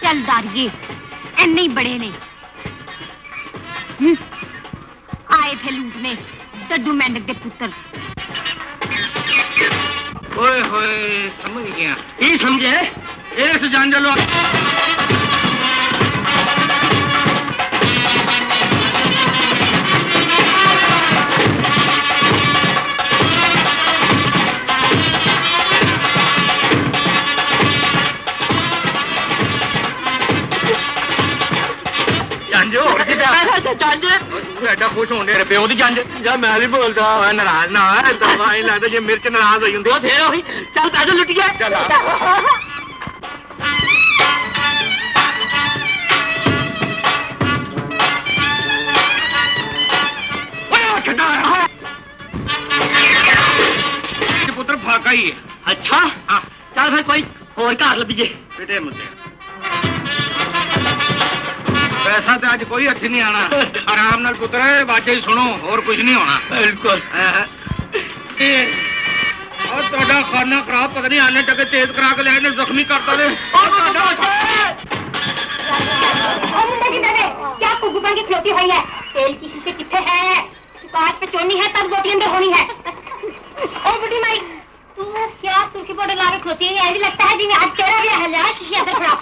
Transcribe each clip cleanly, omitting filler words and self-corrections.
चल दारिये, इन्ने ही बड़े ने आए थे लूटने डड्डू मेंढक के पुत्र। ओए होए समझ गया, ये समझे इस जंजलो एडा खुश होने प्यो की जंज जा मैं भी बोलता नाराज ना लगता जो मिर्च नाराज हो जाती चल पैसे लुट गया पुत्र फाका ही है। अच्छा हाँ चल फिर कोई और घर लभीए बेटे मुझे पैसा तो अज कोई हथ नहीं आना आराम नाल पुत्र बाजे ही सुनो और कुछ नहीं होना बिल्कुल और खाना खराब पता नहीं आने टके तेज करा के ले जख्मी करता क्या कुकुबन की खिलौती हुई है तेल की शीशे कितने है काट पे चोनी है तब रोटी अंदर होनी है ओ बुढ़ी माई तू क्या सुर्खी पाउडर ला के खिलौती है ऐसे लगता है जिन्हें आज चेहरा भी है शीशे अंदर खड़ा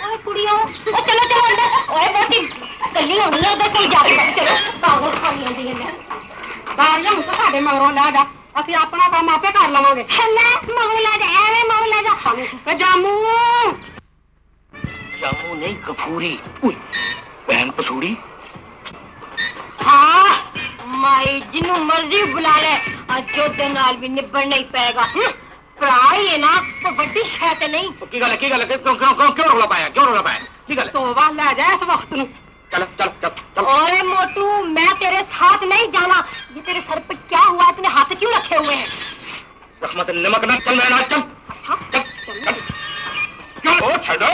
ओए कुड़ियों ओ चलो चलो अंदर ओए बेटी गल्ली होनी है उधर कहीं जाके चलो पागल खानी आंदी है बाहर जा मुझे साडे मगरों ला जा ਅਸੀਂ ਆਪਣਾ ਕੰਮ ਆਪੇ ਕਰ ਲਵਾਂਗੇ ਲੈ ਮੌਲਾ ਜਾ ਐਵੇਂ ਮੌਲਾ ਜਾ ਤੇ ਜਾਮੂ ਜਾਮੂ ਨਹੀਂ ਕਫੂਰੀ ਓਏ ਭੈਣ ਪਸੂੜੀ ਹਾਂ ਮਾਈ ਜਿਹਨੂੰ ਮਰਜ਼ੀ ਬੁਲਾ ਲੈ ਅੱਜ ਉਹਦੇ ਨਾਲ ਵੀ ਨਿਭਣ ਨਹੀਂ ਪਏਗਾ ਭਰਾ ਹੀ ਹੈ ਨਾ ਕੋਈ ਵੱਡੀ ਸ਼ੈ ਤੇ ਨਹੀਂ ਕੀ ਗੱਲ ਕਿਉਂ ਰੋਲਾ ਪਾਇਆ ਕੀ ਗੱਲ ਤੋਬਾ ਲੈ ਜਾ ਇਸ ਵਕਤ ਨੂੰ चल चल चल चल अरे मोटू मैं तेरे साथ नहीं जाना ये तेरे सर पे क्या हुआ इतने हाथ क्यों रखे हुए हैं रहमत नमक ना चल मैं चल चल क्यों ओ छड़ो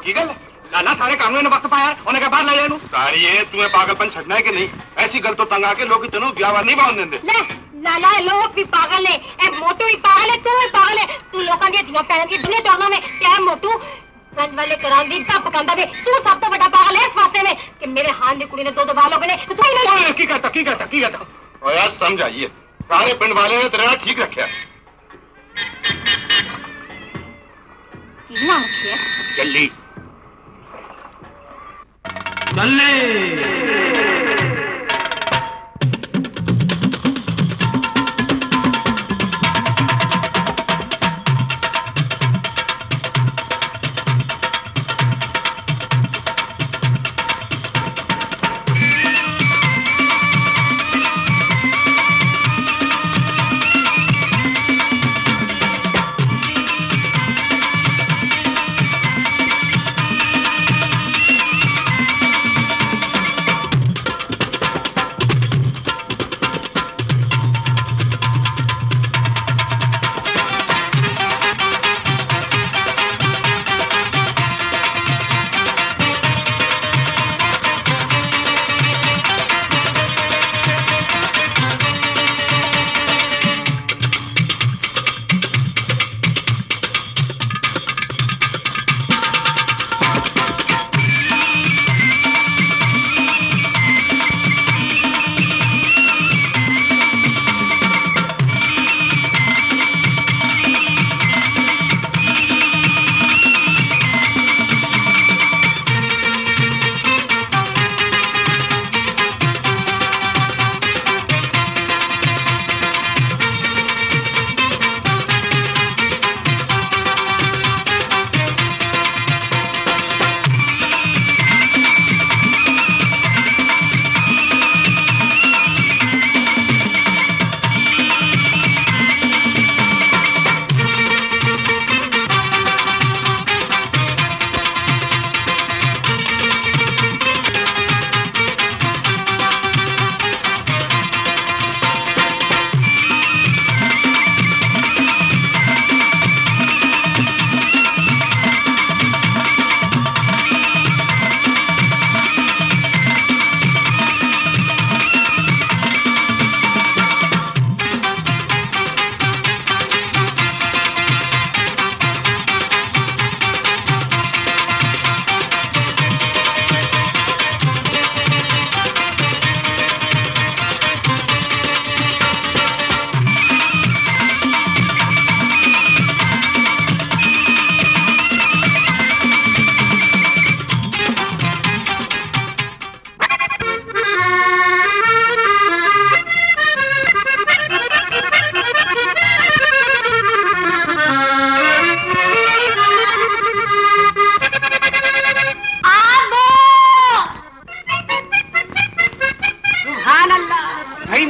की गल लाला सारे कानून ने वक्त पाया होने के बाद ले जानू सारी ये तुम्हें पागलपन छड़ना है कि नहीं ऐसी गल तो तंग आके लोग इतनों ब्याह नहीं बांध देंगे ले लाला लोग भी पागल है ए मोटू भी पागल है तू भी पागल है तू लोगों की धियां पैन की दुनिया टोरना में क्या मोटू रंग वाले करांदी का पकांदा वे तू सब तो बड़ा पागल है इस वास्ते में कि मेरे हाथ की कुड़ी ने दो बाल हो गए तो तू ही नहीं की कहता ओ यार समझाइए सारे पिंड वाले ने तेरा ठीक रखा ना रखिए जल्दी चलने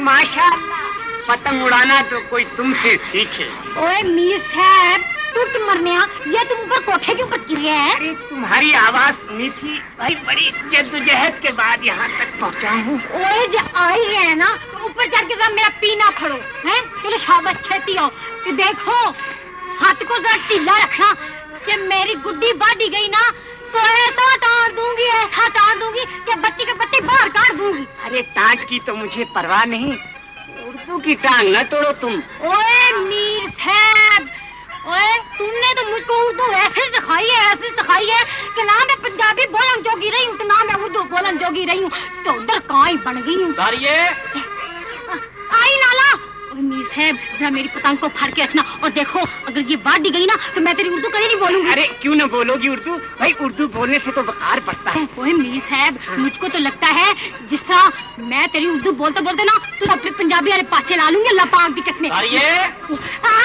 माशाअल्लाह, पतंग उड़ाना तो कोई तुमसे सीखे। ओए मीर साहब, टूट मरने ये तुम ऊपर कोठे के ऊपर गिरे हैं? अरे तुम्हारी आवाज सुनी थी भाई, बड़ी जद्दोजहद के बाद यहाँ तक पहुँचा हूँ। ओए जो आई है ना, तो ऊपर चढ़ के जरा मेरा पीना खड़ो है। चलो शाबाश, छेती हो। तो देखो हाथ को जरा ढीला रखना, कि मेरी गुड्डी बाढ़ी गई ना तो ऐसा टाड़ दूंगी, ऐसा टाड़ दूंगी कि बत्ती के बत्ती बाहर काट दूंगी। अरे टाट की तो मुझे परवाह नहीं, उर्दू की टांग न तोड़ो तुम। ओए मीर साहब, ओए तुमने तो मुझको उर्दू ऐसे सिखाई है कि ना मैं पंजाबी बोलन जोगी रही हूँ, तो ना मैं उर्दू बोलन जोगी रही हूँ, तो उधर काई बन गई हूँ। आई नाला। मीर साहब जरा मेरी पतंग को फाड़ के रखना, और देखो अगर ये बाढ़ गई ना तो मैं तेरी उर्दू कभी नहीं बोलूंगी। अरे क्यों न बोलोगी उर्दू भाई, उर्दू बोलने से तो वकार बढ़ता है। ओए मीर साहब, मुझको तो लगता है जिस तरह मैं तेरी उर्दू बोलते बोलते ना तो अपने पंजाबी वाले पाचे ला लूंगी, अल्लाह पाक की कसम। आई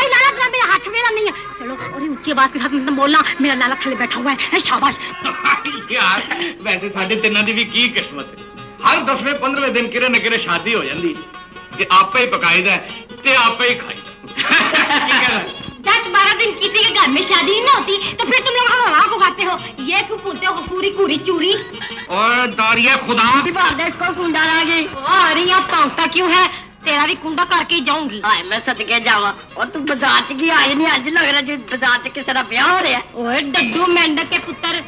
लाला, जरा मेरा हाथ मेरा नहीं है। चलो और ऊंची आवाज के साथ मतलब बोलना, मेरा लाला थले बैठा हुआ है। शाबाश। यार वैसे साडे तिन्ना दी भी की किस्मत है, हर 10वें-15वें दिन किरे न किरे शादी हो जाती, आपे ही पकाईदा ते आपे ही खाईदा। 10-12 दिन किसी के घर में शादी न होती तो फिर तुम लोग हवा को खाते हो, ये क्यों पूछते हो पूरी पूरी चूरी। और दारिया खुदा इसको कुंडा लागे। अरे यहाँ पाउता क्यों है, तेरा भी कुंडा करके ही जाऊंगी। मैं सदके जावा, और तू बाजार च की आई नहीं, आज लग रहा है बाजार च किसी का ब्याह हो रहा है। ओए डड्डू मेंढक के पुत्र,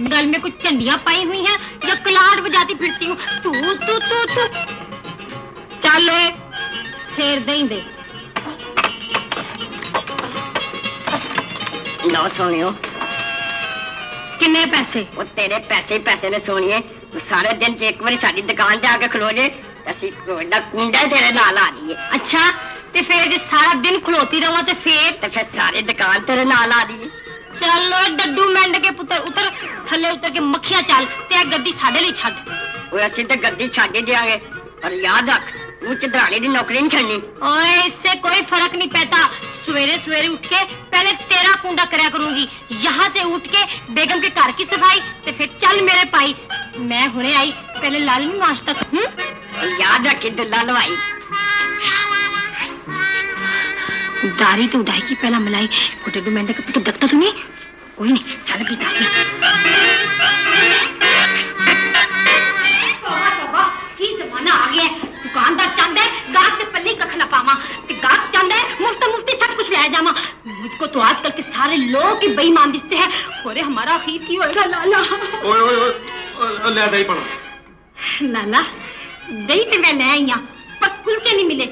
गल में कुछ झंडियां पाई हुई हैं या कलाट बजाती फिरती हूँ। तू तू तू तू चल शेर दे। लो सोनियो, किन्ने पैसे? वो तेरे पैसे ने सोनिए, तो सारे दिन च एक बारी साडी दुकान जाके खलो जे, ਅਸੀਂ ਤੁਹਾਡਾ ਕੁੰਡਾ ਤੇਰੇ ਨਾਲ ਆ ਲਈਏ। अच्छा ते फिर जे सारा दिन खलोती रहो ते फिर सारी दुकान तेरे नाल आ लईए। चलो डड्डू मेंढक के पुत्र, उतर थल्ले उतर के मक्खियां चाल ते गद्दी साडे ਲਈ ਛੱਡ। ओए ਅਸੀਂ ਤੇ ਗੱਡੀ ਛੱਡ ਹੀ ਦਿਆਂਗੇ, पर याद रख तू चदरानी की नौकरी नहीं छड़नी। ओए इससे कोई फर्क नहीं पड़ता, सवेरे सवेरे उठ के पहले तेरा कुंडा करया करूंगी, यहाँ से उठ के बेगम के घर की सफाई, तो फिर चल मेरे पाई। मैं हुने आई, पहले लाल नाश्ता। याद रखी दुल्ला लवाई। दारी तो उड़ाई की पहला मलाई, डड्डू मेंढक के पुत्र देखता तुम्हें कोई नहीं। चल भी जमाना आ गया, दुकानदार चाहता है गाहक से पल्ली कख न पावा, गाहक चाहता है मुफ्ती सब कुछ ले जावा। मुझको तो आजकल के सारे लोग की बेईमान दिखते हैं। और हमारा आखिर की होगा लाला। ओए ओए ओए ले दही पड़ा। लाला दही तो मैं ले आई हां, पर कुलचे नहीं मिले।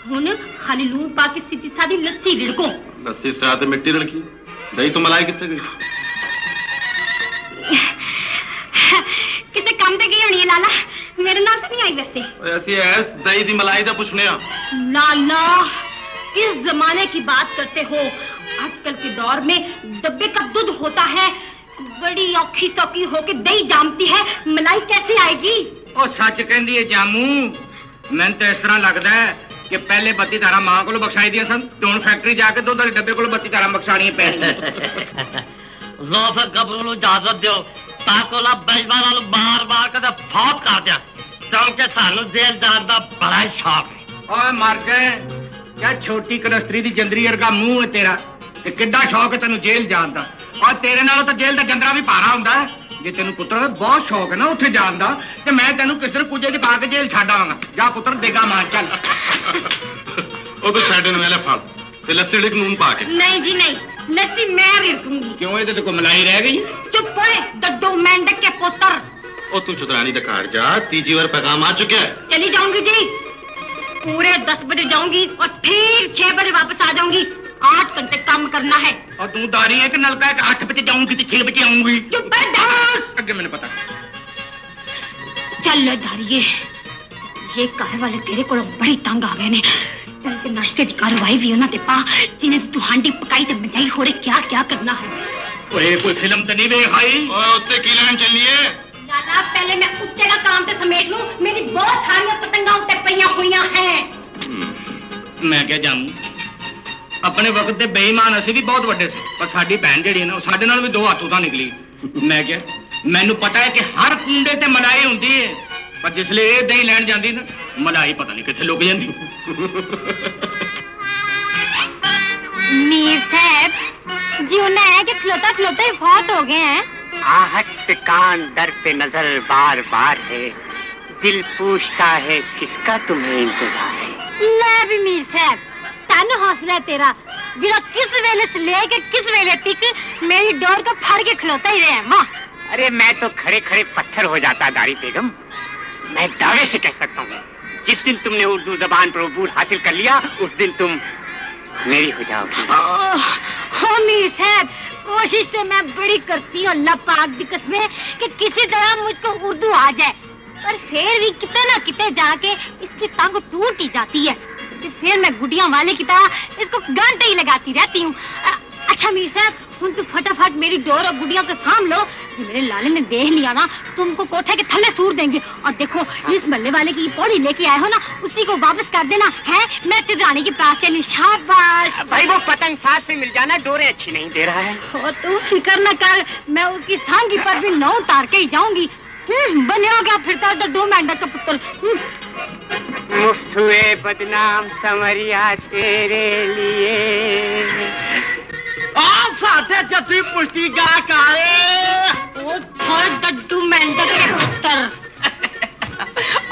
हुन खाली लून पा के सीधी सादी लस्सी रिड़को। लस्सी से आते मिट्टी लड़की, दही तो मलाई कितने गई? किसे काम पे गई होनी है लाला, मेरे नाम तो नहीं आई वैसे। ऐसी है दही दी मलाई दा पूछने आ। लाला इस जमाने की बात करते हो, आजकल के दौर में डब्बे का दूध होता है, बड़ी औखी सौखी होके दही जामती है, मलाई कैसे आएगी? ओ सच कहंदी है जामू, मैं तो इस तरह लगता है कि पहले बत्ती तारा मां को बख्शाई दिया सन, तो हुण फैक्ट्री जाके दुध वाले डब्बे को बत्ती तारा बख्शानी पै। लो फिर गबरू नु इजाजत दियो, ताकोला बेजबाना नु बार-बार कदे फौत कर दिया, क्योंकि सानू जेल जान दा बड़ा शौक है। ओए मर गए, क्या छोटी कलस्त्री दी जंदरी वर्गा मुंह है तेरा, ते किड्डा शौक है तेनू जेल जान दा। और तेरे नालों तो जेल दा जंदरा भी भारा हुंदा है। जे तेनू पुत्र बहुत शौक है ना उत्थे जान दा, ते मैं तेनू किस तरह कुजे च पा के जेल छड्ड आवांगा। जा पुत्र देगा मां चल। ओ तो साडे नु ले फड़ ते लस्सी लिख नून पा के। नहीं जी नहीं, लस्सी मैं रिड़कूंगी। क्यों ये तो कोई मलाई रह गई? चुप होए डड्डू मेंढक के पुत्र। ओ तू चुदरानी दा घर जा, तीजी बार पैगाम आ चुका है। चली जाऊंगी जी, पूरे 10 बजे जाऊंगी और फिर 6 बजे वापस आ जाऊंगी। 8 घंटे काम करना है। और तू दारी है कि नलका है कि 8 बजे जाऊंगी तो 6 बजे आऊंगी? चुप बैठ। अगे मैंने पता। चल धारिये, ये घर वाले तेरे को बड़ी तंग आ गए ने। चल के नाश्ते की कार्रवाई भी होना ते पा, जिन्हें तू हांडी पकाई ते मिठाई होरे क्या क्या करना है। ओए कोई फिल्म तो नहीं देख आई? ओए उत्ते की लेन चलनी है? लाला पहले मैं उत्ते का काम ते समेट लूं, मेरी बहुत सारी पतंगा उत्ते पईयां हुईयां हैं। मैं क्या जानू, अपने वक्त ते बेईमान असी भी बहुत बड़े थे, पर साडी भैन जेड़ी है ना साडे नाल भी 2 हाथों ता निकली। मैं क्या, मैनू पता है कि हर कुंडे ते मलाई हुंदी है, पर जिसले ये दही लैन जाती ना मलाई पता नहीं कितने लुक जाती। मीर साहब जी उन्हें है कि खलोता खलोता ही फौत हो गए हैं। आहट पे कान, दर पे नजर बार बार है, दिल पूछता है किसका तुम्हें इंतजार है। ले भी मीर साहब तन हौसला तेरा जिरा किस वेले से लेके किस वेले तक मेरी डोर को फाड़ के खलोता ही रहे। वाह अरे मैं तो खड़े खड़े पत्थर हो जाता दारी बेगम। मैं दावे से कह सकता हूँ जिस दिन तुमने उर्दू जबान पर अबूर हासिल कर लिया उस दिन तुम मेरी हो जाओगी। हो मीर साहब कोशिश तो मैं बड़ी करती हूँ अल्लाह पाक की कसमें कि किसी तरह मुझको उर्दू आ जाए, पर फिर भी कितने ना कितने जाके इसकी टांग टूट ही जाती है। तो फिर मैं गुड़िया वाले की तरह इसको घंटे ही लगाती रहती हूँ। अच्छा मीर साहब तुम तो फटाफट मेरी डोर और गुड़िया को साम लो। मेरे लाले ने देख लिया ना तुमको कोठे के थल्ले सूर देंगे। और देखो इस मल्ले वाले की पौड़ी लेके आए हो ना उसी को वापस कर देना है। मैं चित्रानी के पास चली। शाबाश भाई वो पतंग साथ से मिल जाना, डोरे अच्छी नहीं दे रहा है। हो तू फिक्र न कर मैं उसकी सांगी पर भी नौ उतार के ही जाऊंगी। बने हो गया फिर तो दो मेंढक का पुत्र। मुफ्त हुए बदनाम समरिया तेरे लिए। साथे जती पुष्टि गा काए ओ थोड़ा डड्डू मेंढक के पुत्र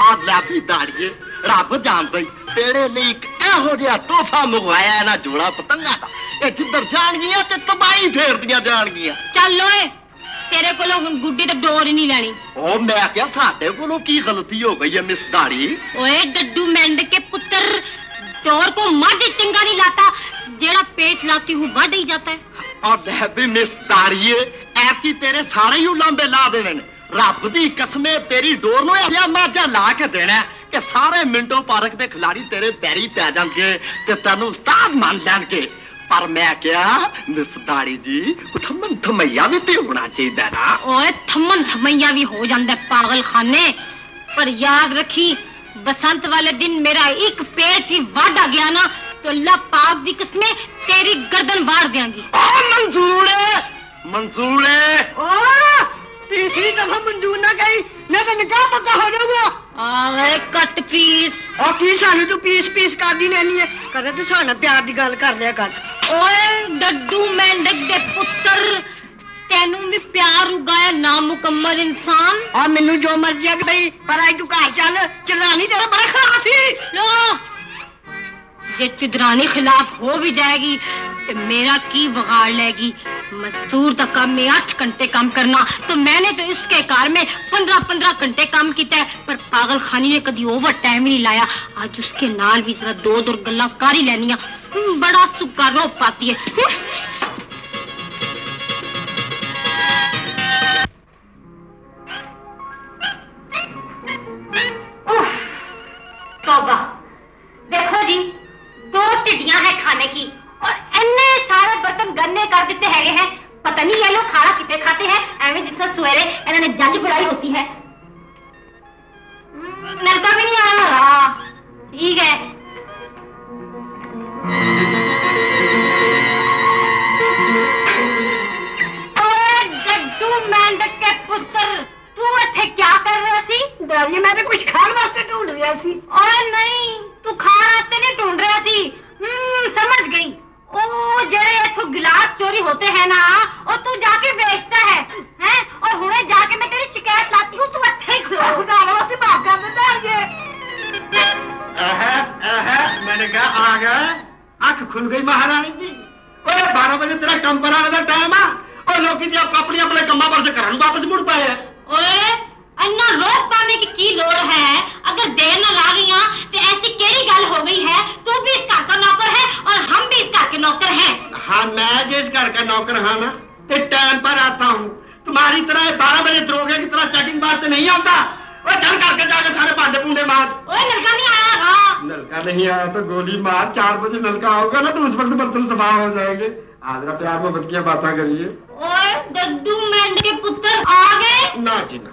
आज लाभी दाड़िए रब जानदा तेरे लिए एक एहो जिहा तोहफा मंगवाया है ना जोड़ा पतंगा दा। ये जिधर जान गया ते तबाही फेर दियां जान गया। चल ओए तेरे कोलों हुन गुड्डी ते डोर ही नहीं लेनी। ओ मैं क्या साडे कोलों की गलती हो गई है मिस दाड़ी। ओए डड्डू मेंढक के पुत्र डोर को मड चंगा नहीं लाता, जेड़ा पेच लाती हूँ बढ़ ही जाता है। और भी मिस दाड़िए ऐसी तेरे सारे ही लांबे ला देने ने। रब दी कसमे तेरी डोर नो या माजा ला के देना कि सारे मिंटो पार्क दे खिलाड़ी तेरे पैरी पै जाएंगे ते तेनू उस्ताद मान लेंगे। पर मैं क्या मिस दाड़ी जी थमन थमैया भी ते होना चाहिए ना। ओए थमन थमैया भी हो जाता पागल खाने, पर याद रखी बसंत वाले दिन मेरा एक पेच ही वादा गया ना तो अल्लाह पाक दी कसमें तेरी गर्दन बाढ़ देंगी। मंजूर है मंजूर है। तीसरी दफा मंजूर ना गई मैं तो निकाह पक्का हो जाऊंगा। आए कट पीस और की सानू तू पीस पीस कर दी नहीं है करे तो साना प्यार दी गल कर लिया कर। ओए डड्डू मेंढक दे पुत्र तेनू भी प्यार उगाया नामुकम्मल इंसान। और मैनू जो मर्जी है भाई पर आज तू घर चल चिल्लानी तेरा बड़ा खिलाफ ही लो जे चिदरानी खिलाफ हो भी जाएगी तो मेरा की बगाड़ लेगी। मजदूर का काम में 8 घंटे काम करना तो मैंने तो इसके कार में 15-15 घंटे काम किया है, पर पागल खानी ने कभी ओवर टाइम नहीं लाया। आज उसके नाल भी जरा दो गल्ला कर ही लेनिया बड़ा सुक्का रो पाती है। तौबा देखो जी 2 टिड्डियां हैं खाने की और इन्ने सारे बर्तन गन्ने कर देते हैं। पता नहीं ये लोग खाना कितने खाते हैं एवं जिससे सवेरे इन्होंने जाली बुराई होती है। नलका भी नहीं आ रहा। ठीक है डड्डू मेंढक के पुत्र तू इत्थे क्या कर रहा सी? दादी मैं भी कुछ खाने वास्ते ढूंढ रहा सी। और नहीं तू खाना वास्ते नहीं ढूंढ रहा सी। समझ गई ओ जेड़े इथों गिलास चोरी होते हैं ना और तू जाके बेचता है हैं और हुणे जाके मैं तेरी शिकायत लाती हूँ तू अच्छे ही खुदा से बात कर देता है। मैंने कहा आ गया आंख खुल गई महारानी जी। 12 बजे तेरा काम पर आने का टाइम है और लोग अपने अपने कम्मा पर से घर वापस मुड़ पाए। ओए अन्ना रोक पाने की लोड़ है? अगर देर न ला गई तो ऐसी केड़ी गल हो गई है? तू भी इस घर का नौकर है और हम भी इस घर के नौकर हैं। हाँ मैं जिस घर का नौकर हाँ ना तो टाइम पर आता हूँ। तुम्हारी तरह 12 बजे दरोगे की तरह चेकिंग वास्ते नहीं आता। और चल करके जाके सारे भांडे भूंडे मार। ओए नलका नहीं आया। नलका नहीं आया तो गोली मार। 4 बजे नलका होगा ना तो उस वक्त बर्तन सफा हो जाएंगे। आज प्यार मोहब्बत की बातें करिए। ओए डड्डू मेंढक के पुत्र आ गए ना जी ना।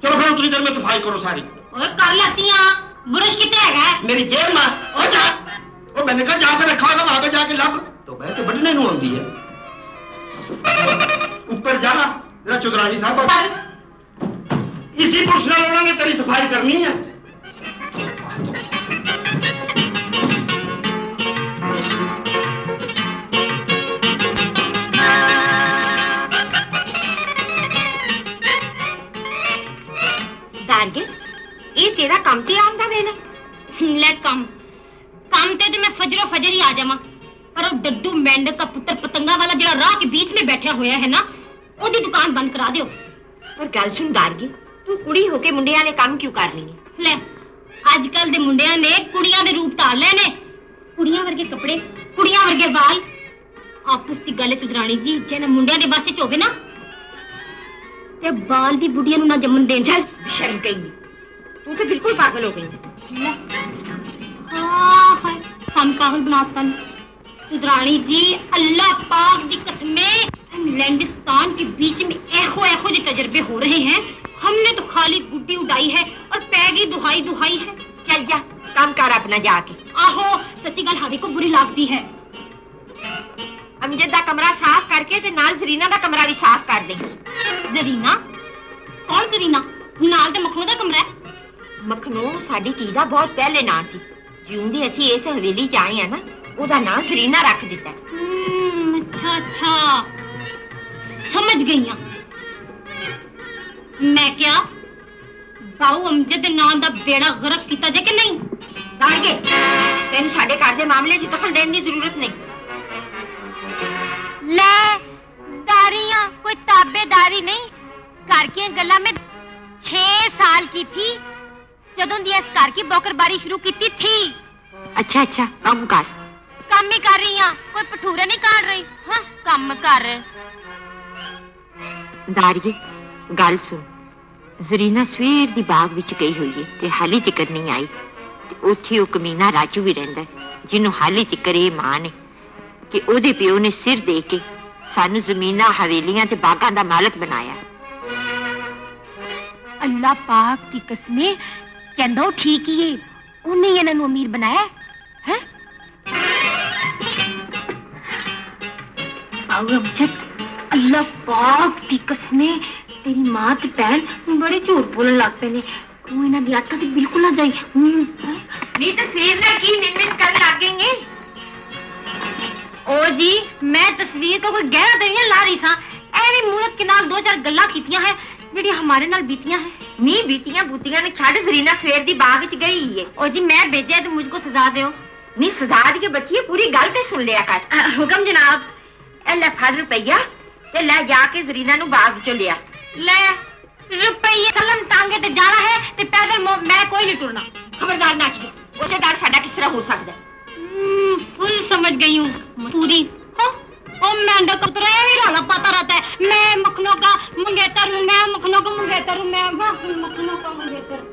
चलो फिर उतनी देर में सफाई करो सारी। ओए कर लेती बुरश कितने है मेरी जेब में। ओ जा ओ मैंने कहा जहाँ पे रखा होगा वहां पे जाके लब तो मैं तो बढ़ने नहीं होती है। ऊपर जाना जरा चुदरानी साहब। इसी पुरुष नाल उन्होंने तेरी सफाई करनी है। दारगे ये तेरा काम ते आंदा वेला ले काम काम ते मैं फजरो फजर ही आ जावा पर वो डड्डू मेंढक का पुत्र पतंगा वाला जरा राह के बीच में बैठा होया है ना ओदी दुकान बंद करा दियो। पर गल सुन दारगे तू कुड़ी होके मुंडिया ने काम क्यों कर रही है? ले आजकल दे मुंडिया ने कुड़ियां दे रूप धार लेने कुड़ियां वर्गे कपड़े कुड़ियां वर्गे बाल आपस की गल सुधरानी जी जे मुंडिया दे बस च होवे ना ते बाल दी बुढ़िया नु ना जमन देन। चल शर्म गई तू तो बिल्कुल पागल हो गई। हाँ हम पागल बनाता सुधरानी जी अल्लाह पाक दी कसमें इंग्लैंडिस्तान के बीच में ऐहो ऐहो जे तजर्बे हो रहे हैं हमने तो खाली गुड्डी उड़ाई है और पैगी दुहाई दुहाई है। चल जा काम कर अपना जाके। आहो सच्ची गल हावी को बुरी लगती है। अमजद दा कमरा साफ करके ते नाल जरीना दा कमरा भी साफ कर दे। जरीना कौन जरीना? नाल ते मखनो दा कमरा है। मखनो साडी धी दा बहुत पहले नाम सी जिउंदी असी इस हवेली च आए हैं ना ओदा नाम जरीना रख दिता। अच्छा अच्छा समझ गई हां मैं क्या बाऊ अमजद नाम दा बेड़ा गर्क कीता जे कि नहीं? दारगे तेन साडे घर दे मामले च दखल देने की जरूरत नहीं। ले दारियां कोई ताबेदारी नहीं घर की गल्ला में 6 साल की थी जदों दी इस घर की बौकरबारी शुरू की थी। अच्छा अच्छा काम ही कर रही हां कोई पठूरे नहीं काट रही। हां काम कर दारिये गल सुन जरीना सवेर दी बाग विच गई हुई है ते हाली तिकर नहीं आई ते उत्थे ओ कमीना राजू भी रहिंदा है जिन्हों हाली तिकर ये मां ने कि ओदे पिओ ने सिर दे के सानू जमीना हवेलियां ते बागां दा मालक बनाया। अल्लाह पाक की कसमें कहंदा ठीक ही है उन्हें इन्हां नू अमीर बनाया है। अल्लाह पाक की कसमें तेरी मां ते भैन बड़े झूठ बोलन लग पे ने तू इन्हां दी आदत ते बिल्कुल ना जाई। नी तस्वीर ना की मिन कर लग गई है। ओ जी मैं तस्वीर को कोई गहरा दरिया ला रही था एवी मूरत के नाल 2-4 गल्लां कीतियां है जेडी हमारे नाल बीतियां है। नी बीतियां बूतियां ने छड़ जरीना सवेर दी बाग च गई है। ओ जी मैं भेजा तो मुझको सजा दो। नी सजा दी बच्ची पूरी गल ते सुन लिया कर। हुक्म जनाब। ए ले फड़ रुपया ते ले जाके जरीना नु बाग चो लिया। ले रुपये कलम टांगे ते जाना है ते पैदल मैं कोई नहीं टुरना। खबरदार ना की ओसे डर साडा किस तरह हो सकदा है। फुल समझ गई हूँ पूरी। ओ मेंढक का तो भी रौला पाता रहता है मैं मखनों का मंगेतर हूँ मैं मखनों का मंगेतर हूँ मैं मखनों का मंगेतर।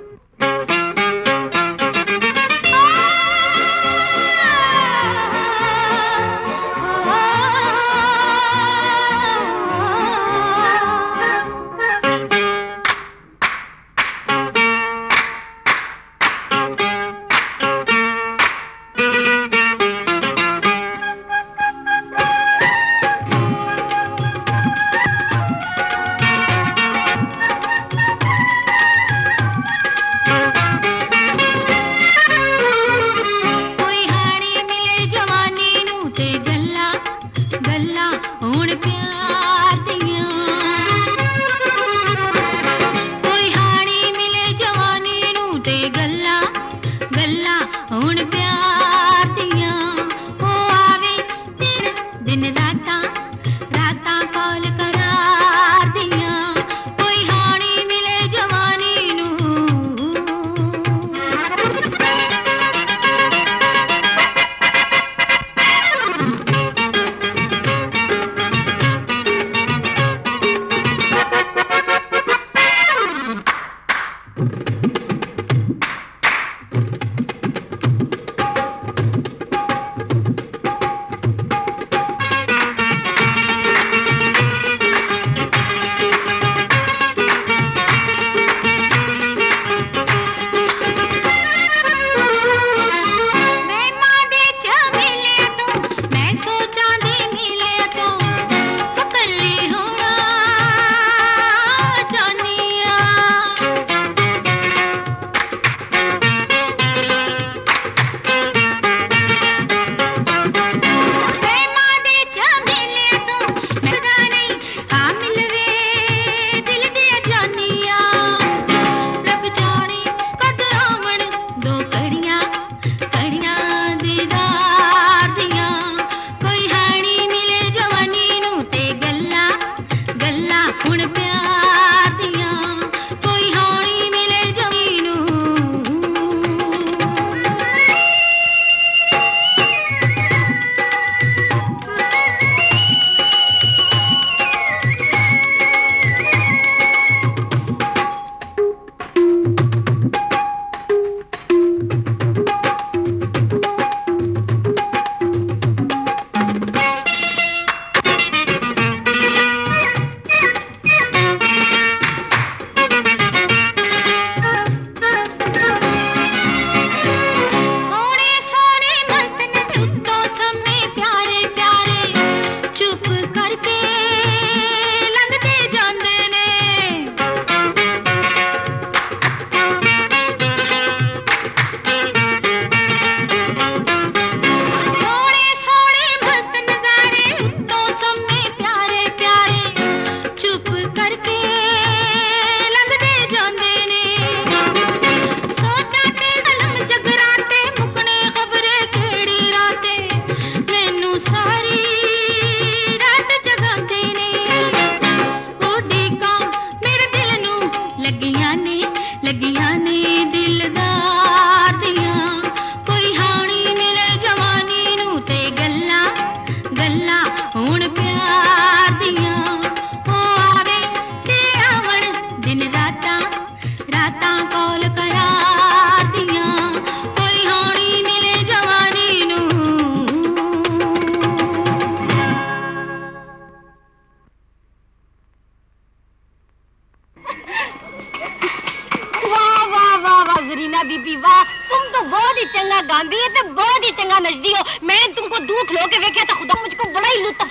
चंगा गांधी है तो बहुत ही चंगा नचदी हो। मैंने तुमको दूर खलो के देखा तो खुदा मुझको बड़ा ही लुत्फ।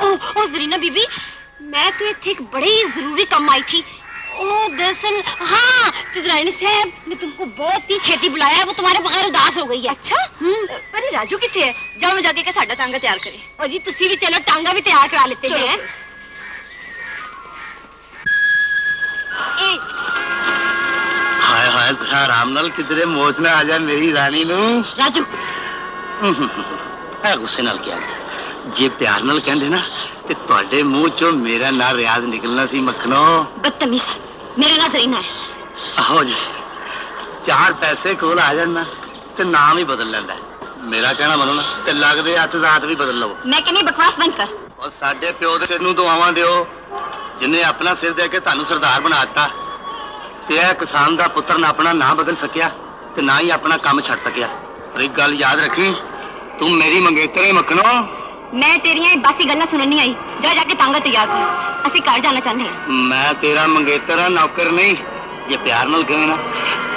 ओ जरीना बीबी, मैं तो इत्थे एक बड़े ही जरूरी काम आई थी। ओ दरअसल हाँ, चित्राणी साहब ने तुमको बहुत ही छेती बुलाया है, वो तुम्हारे बगैर उदास हो गई है। अच्छा पर राजू किथे है? जाओ मैं जाके साडा टांगा तैयार करे। और जी तुसी भी चलो, टांगा भी तैयार करा लेते हैं। हाय हाय आराम नाल किधरे मौज ना आ जाए मेरी रानी नू। राजू है गुस्से नाल क्या जे प्यार नाल कहंदे ना ते ਤੁਹਾਡੇ ਮੂੰਹ ਚੋਂ ਮੇਰਾ ਨਾਂ ਰਿਆਜ਼ ਨਿਕਲਣਾ ਸੀ ਮੱਖਣੋ। बदतमीज, मेरा नाम जरीना है। ਆਹੋ ਜੀ, ਚਾਰ ਪੈਸੇ ਕੋਲ ਆ ਜਾਣ ਨਾ ਤੇ ਨਾਮ ਹੀ ਬਦਲ ਲੈਂਦਾ। ਮੇਰਾ ਕਹਿਣਾ ਮੰਨੋ ਨਾ ਤੇ ਲੱਗਦੇ ਹੱਥ ਜ਼ਾਤ ਵੀ ਬਦਲ ਲਵੋ। मैं कहनी बकवास बंद कर। ਔਰ ਸਾਡੇ ਪਿਓ ਦੇ ਸਿਰ ਨੂੰ ਦੁਆਵਾਂ ਦਿਓ ਜਿਨੇ ਆਪਣਾ ਸਿਰ ਦੇ ਕੇ ਤੁਹਾਨੂੰ ਸਰਦਾਰ ਬਣਾਤਾ ਤੇ ਇਹ ਕਿਸਾਨ ਦਾ ਪੁੱਤਰ ਨਾ ਆਪਣਾ ਨਾਂ ਬਦਲ ਸਕਿਆ ਤੇ ਨਾ ਹੀ ਆਪਣਾ ਕੰਮ ਛੱਡ ਸਕਿਆ। ਪਰ ਇੱਕ ਗੱਲ ਯਾਦ ਰੱਖੀ, ਤੂੰ ਮੇਰੀ ਮੰਗੇਤਰ ਹੈ ਮੱਖਣੋ। मैं तेरिया बासी गल्ला सुननी आई। जा जाके टांगा तैयार कर, असि घर जाना चाहते हैं। मैं तेरा मंगेतर हाँ, नौकर नहीं। जे प्यार नाल कहे ना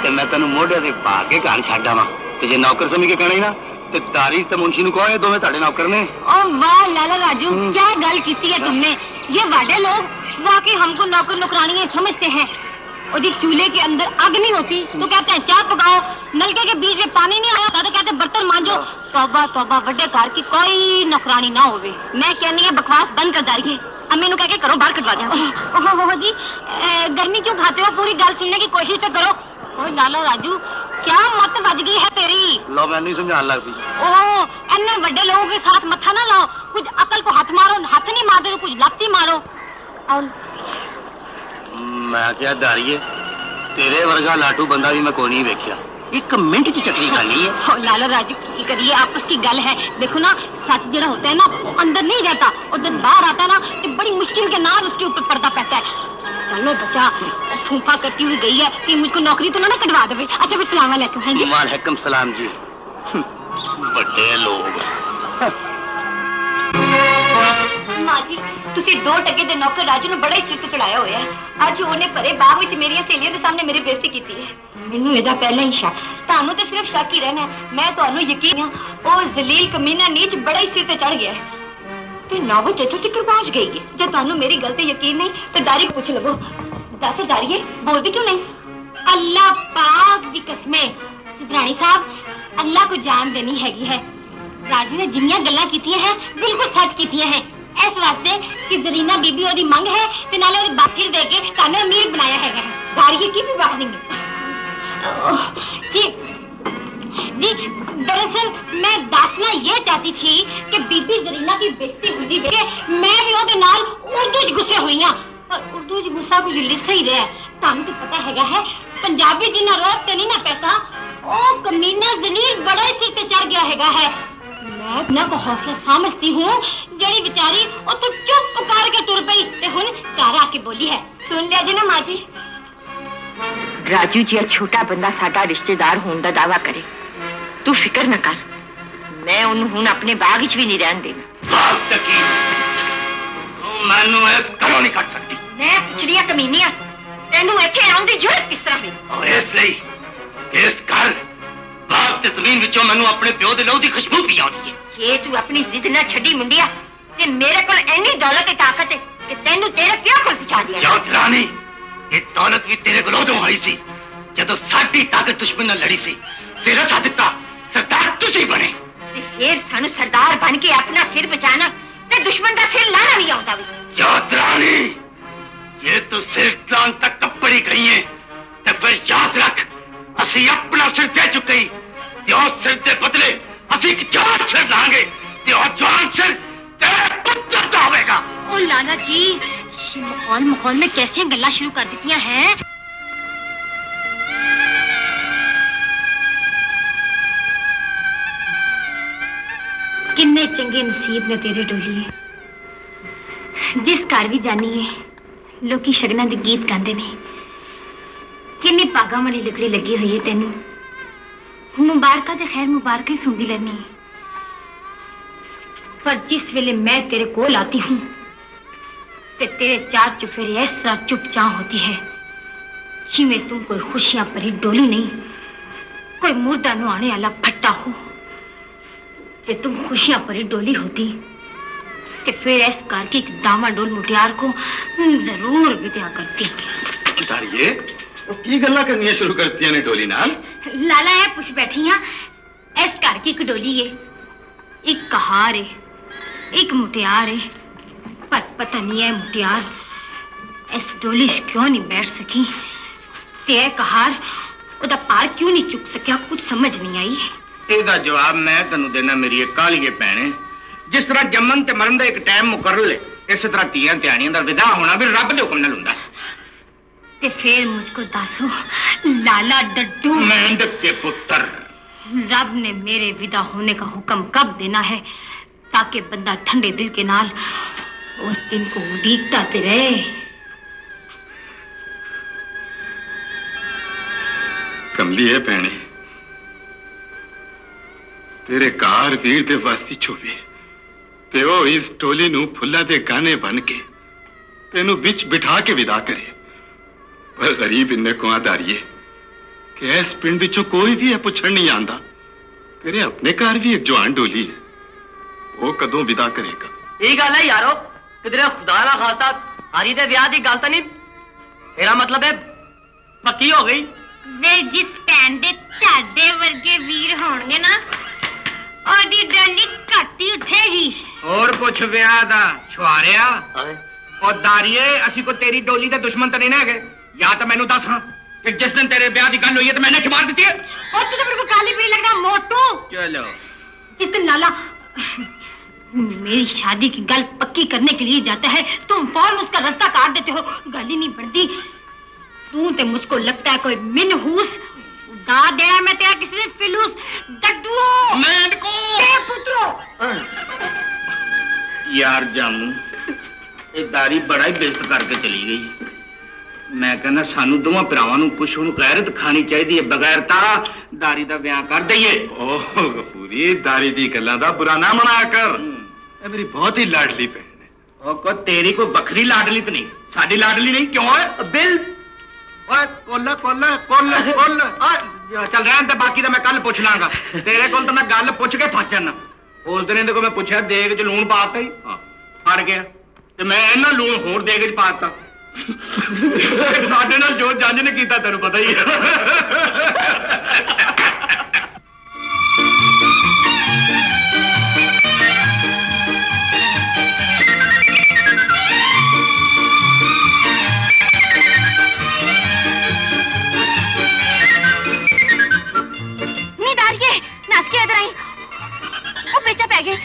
ते मैं तेन मोढ़े ते पा के घर छड्ड आवां ते जे नौकर समझ के कहना ही ना ते तारी ते मुंशी नूं कहो ये दोवें तुहाडे नौकर ने। ओ वाह लाला राजू, क्या गल की है तुमने। ये वाडे लोग वाकई हमको नौकर नौकरानी समझते हैं। और जी चूल्हे के अंदर आग नहीं होती तो कहते हैं चाय पकाओ, नलके के बीच में पानी नहीं आता तो कहते हैं बर्तन मांजो। तौबा तौबा, बड़े घर की कोई नौकरानी ना होवे। मैं कहनी है बकवास बंद कर दारिए, अम्मी नू कह के करो बाहर कटवा दिया। ओह जी गर्मी क्यों खाते हो, पूरी गल सुनने की कोशिश तो करो। ओ लाला राजू, क्या मत बज गई है तेरी। लो मैं नहीं समझाने लग पई। ओह इन्ने बड़े लोगों के साथ मत्था ना लाओ, कुछ अकल को हाथ मारो, हाथ नहीं मारते तो कुछ लाती मारो। और मैं क्या दारिए तेरे वर्गा लाटू बंदा भी मैं कोई नहीं वेख्या, एक मिनट की चटनी खानी है। ओ लाला राजू की करिए, आपस की गल है। देखो ना सच जरा होता है ना वो अंदर नहीं रहता और जब बाहर आता है ना तो बड़ी मुश्किल के नाम उसके ऊपर पर्दा पैता है। चलो बच्चा, फूफा करती हुई गई है कि मुझको नौकरी तो ना कटवा दे। अच्छा फिर सलाम अलैकुम। वालेकुम सलाम जी। बड़े लोग। मां जी तुसी 2 टके दे नौकर राजू ने बड़ा ही सिर ते चढ़ाया होया है। आज ओने भरे बाग विच मेरी सहेलियां दे सामने मेरी बेइज्जती कीती है। मैनू एदा पहले ही शक सी। तानू ते सिर्फ शक ही रहना है, मैं तानू यकीन है ओ जलील कमीना नीच बड़ा ही सिर ते चढ़ गया है ते ना वो इत्थों तक पहुंच गई है। जे तानू मेरी गल ते यकीन नहीं ते दारी को पूछ लवो। दस दारिए बोलदी क्यों नहीं। अल्लाह पाक दी कसमें सिद्धराणी साहब अल्लाह को जान देनी हैगी है। राजू ने जिन्नियां गल्लां कीतियां हैं बिल्कुल सच कीतियां हैं। इस वास्ते कि जरीना बीबी ओदी मंग है ते नाले ओदी बासिर दे के ताने अमीर बनाया है। दारिए की भी बात नहीं जी। जी दरअसल मैं दसना ये चाहती थी कि बीबी जरीना की बेइज्जती हुंदी वे मैं भी ओदे नाल उर्दू च गुस्से हुई हां, पर उर्दू च गुस्सा कुछ लिसा ही रहा। तानू तो पता है पंजाबी जिन्ना रोब ते नहीं ना पैसा ओ कमीना जलील बड़ा ही सिर ते चढ़ गया है। मैं अपना को हौसला समझती हूँ जड़ी बेचारी ओ तो चुप पुकार के टुर पई ते हुन घर आके बोली है। सुन लिया जी ना मां जी। राजू जी छोटा बंदा साडा रिश्तेदार होने का दावा करे, तू फिक्र न कर, मैं उन्हें हुन अपने बाग विच भी नहीं रहन देना। मैनू करो नहीं कर सकती। मैं पिछड़िया कमीनिया तेनू इत्थे आउण दी जरूरत किस तरह हुई। इसलिए इस घर बाग ते जमीन विचों मैनू अपने प्यो दे लहू दी खुशबू पी आउंदी है। जे तू अपनी जिद ना छड़ी मुंडिया ते मेरे कोल इन्नी दौलत ते ताकत है कि तेनू तेरे प्यो कोल पहुंचा दिया। जाओ रानी, ये दौलत भी तेरे कोल उदों आई सी जदों साडी ताकत दुश्मन नाल लड़ी सी। तेरा सा दिता सरदार तुसी बने ते फिर सानू सरदार बन के अपना सिर बचाना ते दुश्मन दा सिर लाना नहीं आउंदा वी। याद रानी, ये तू सिर तान तक कपड़ी गई है ते फिर याद रख असी अपना सिर दे चुके ते उस सिर दे बदले असी एक जवान सिर लांगे ते और जवान सिर तेरे पुत्र दा होवेगा। ओ लाला जी माहौल में कैसे गल्ला शुरू कर दी हैं। किन्ने चंगे नसीब ने तेरे डोली है। जिस घर भी जानी है लोग शगना के गीत गाते ने, किन्नी भागा वाली लकड़ी लगी हुई है। तेनू मुबारक तो खैर मुबारक ही सुनती रहनी, पर जिस वेले मैं तेरे कोल आती हूँ ते तेरे चार चुफेरे इस तरह चुपचाप होती है जिमें तुम कोई खुशियां भरी डोली नहीं कोई मुर्दा नुआने वाला फट्टा हो। जे तुम खुशियां भरी डोली होती ते फिर इस घर की एक दामाडोल मुटियार को जरूर विद्या करती। दारिये की गल्ला करनी शुरू करती ने डोली नाल? लाला है पुछ बैठी हाँ, इस घर की एक डोली है, एक कहार है, एक मुटियार है, पर पता नहीं है मुटियार इस डोली से क्यों नहीं बैठ सकी ते कहार ओदा पार क्यों नहीं चुक सकिया, कुछ समझ नहीं आई। ਇਹਦਾ ਜਵਾਬ ਮੈਂ ਤੈਨੂੰ ਦੇਣਾ ਮੇਰੀ ਕਾਲੀਏ ਭੈਣੇ। ਜਿਸ ਤਰ੍ਹਾਂ ਜੰਮਣ ਤੇ ਮਰਨ ਦਾ ਇੱਕ ਟਾਈਮ ਮੁਕਰਰ ਲੈ, ਇਸੇ ਤਰ੍ਹਾਂ ਧੀਆਂ ਧਿਆਣੀਆਂ ਦਾ ਵਿਦਾ ਹੋਣਾ ਵੀ ਰੱਬ ਦੇ ਹੁਕਮ ਨਾਲ ਹੁੰਦਾ। ਤੇ ਫਿਰ मुझको दसो लाला डड्डू मेंढक के पुत्र, रब ने मेरे विदा होने का हुक्म कब देना है ताकि बंदा ठंडे दिल के नाल उस दिन को उड़ीकता ते रहे। कमली है भैने, तेरे कार वीर दे वास्ती छोवे ते वो इस टोली नू फुल्ला दे गाने बन के तेनू बिच बिठा के विदा करे। पर गरीब इन्ने को दारिये कि इस पिंड विचों कोई भी है पुछण नहीं आंदा। तेरे अपने घर भी एक जवान डोली है, वो कदों विदा करेगा? ये गल है यारो, किधरे खुदा ना खासा हरी दे ब्याह दी गल तो नहीं, तेरा मतलब है पक्की हो गई? वे जिस भैन दे ताडे वर्गे वीर होणगे ना ओदी डोली घट ही उठेगी। और कुछ विआह दा छुआरिया और दारिये, असी को तेरी डोली दे दुश्मन तो नहीं ना है। या तो मैनू दस हाँ कि जिस दिन तेरे ब्याह की गल हुई है तो मैंने छुपा दी है। और तुझे मेरे को काली पीली लगना मोटू। चलो जिस दिन लाला मेरी शादी की गल पक्की करने के लिए जाता है तुम फौरन उसका रास्ता काट देते हो, गल ही नहीं बढ़ती। तू ते मुझको लगता है कोई मिनहूस दाद देना मैं तेरा किसी से फिलूस डड्डुओ मेंढको पुत्रो। यार जामू ये दारी बड़ा ही बेइज्जत करके चली गई। मैं कहना सानू दोवां भरावां नूं कुछ ओनू गैरत खानी चाहिए, बगैर ता दारी दा ब्याह कर दईए। ओह गफूरी, दारी दी गल्लां दा बुरा ना मनाया कर, ये मेरी बहुत ही लाडली बहन है। ओ को तेरी कोई बखरी लाडली तो नहीं, साडी लाडली नहीं क्यों है? बिल ओए कोल कोल कोल कोल चल रहन ते बाकी तो मैं कल पूछ लांगा। तेरे कोल तो मैं गल पूछ के फस जाना। उस दिन इहदे को मैं पूछा देग च लूण पाता ही फड़ गया ते मैं इन्हां लूण होर देग च पाता। साडे नाल जो जंज ने कीता तैनूं पता ही है।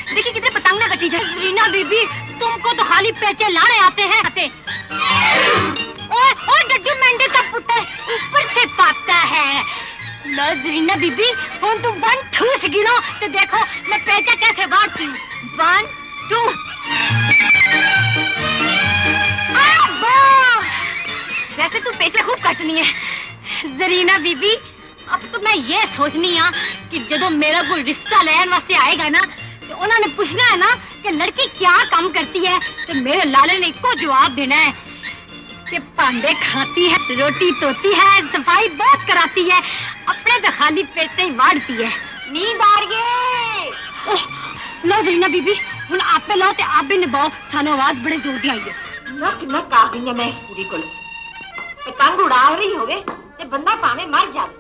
देखिए कितने पतंग ना कटी जाए। रीना बीबी तुमको तो खाली पैसे लाने आते हैं और डड्डू मेंढे का पुत्र ऊपर से पाता है। रीना बीबी हम तुम 1 2 से गिनो तो देखो मैं पैसा कैसे बांटती हूँ। 1 2 वैसे तुम पैसे खूब कटनी है जरीना बीबी। अब तो मैं ये सोचनी है कि जब मेरा कोई रिश्ता लेने वास्ते आएगा ना तो उन्होंने पूछना है ना कि लड़की क्या काम करती है, तो मेरे लाले ने इसको जवाब देना है कि पांडे खाती है, रोटी धोती है, सफाई बहुत कराती है, अपने तो खाली पेट से ही वाड़ती है। नींद आ रही है। लो जरीना बीबी हुन आपे लो ते आप भी निभाओ, सानू आवाज बड़े जोर दी आई है। ना कितना का गई है मैं इस पूरी को पतंग उड़ा रही होवे ते बंदा भावे मर जावे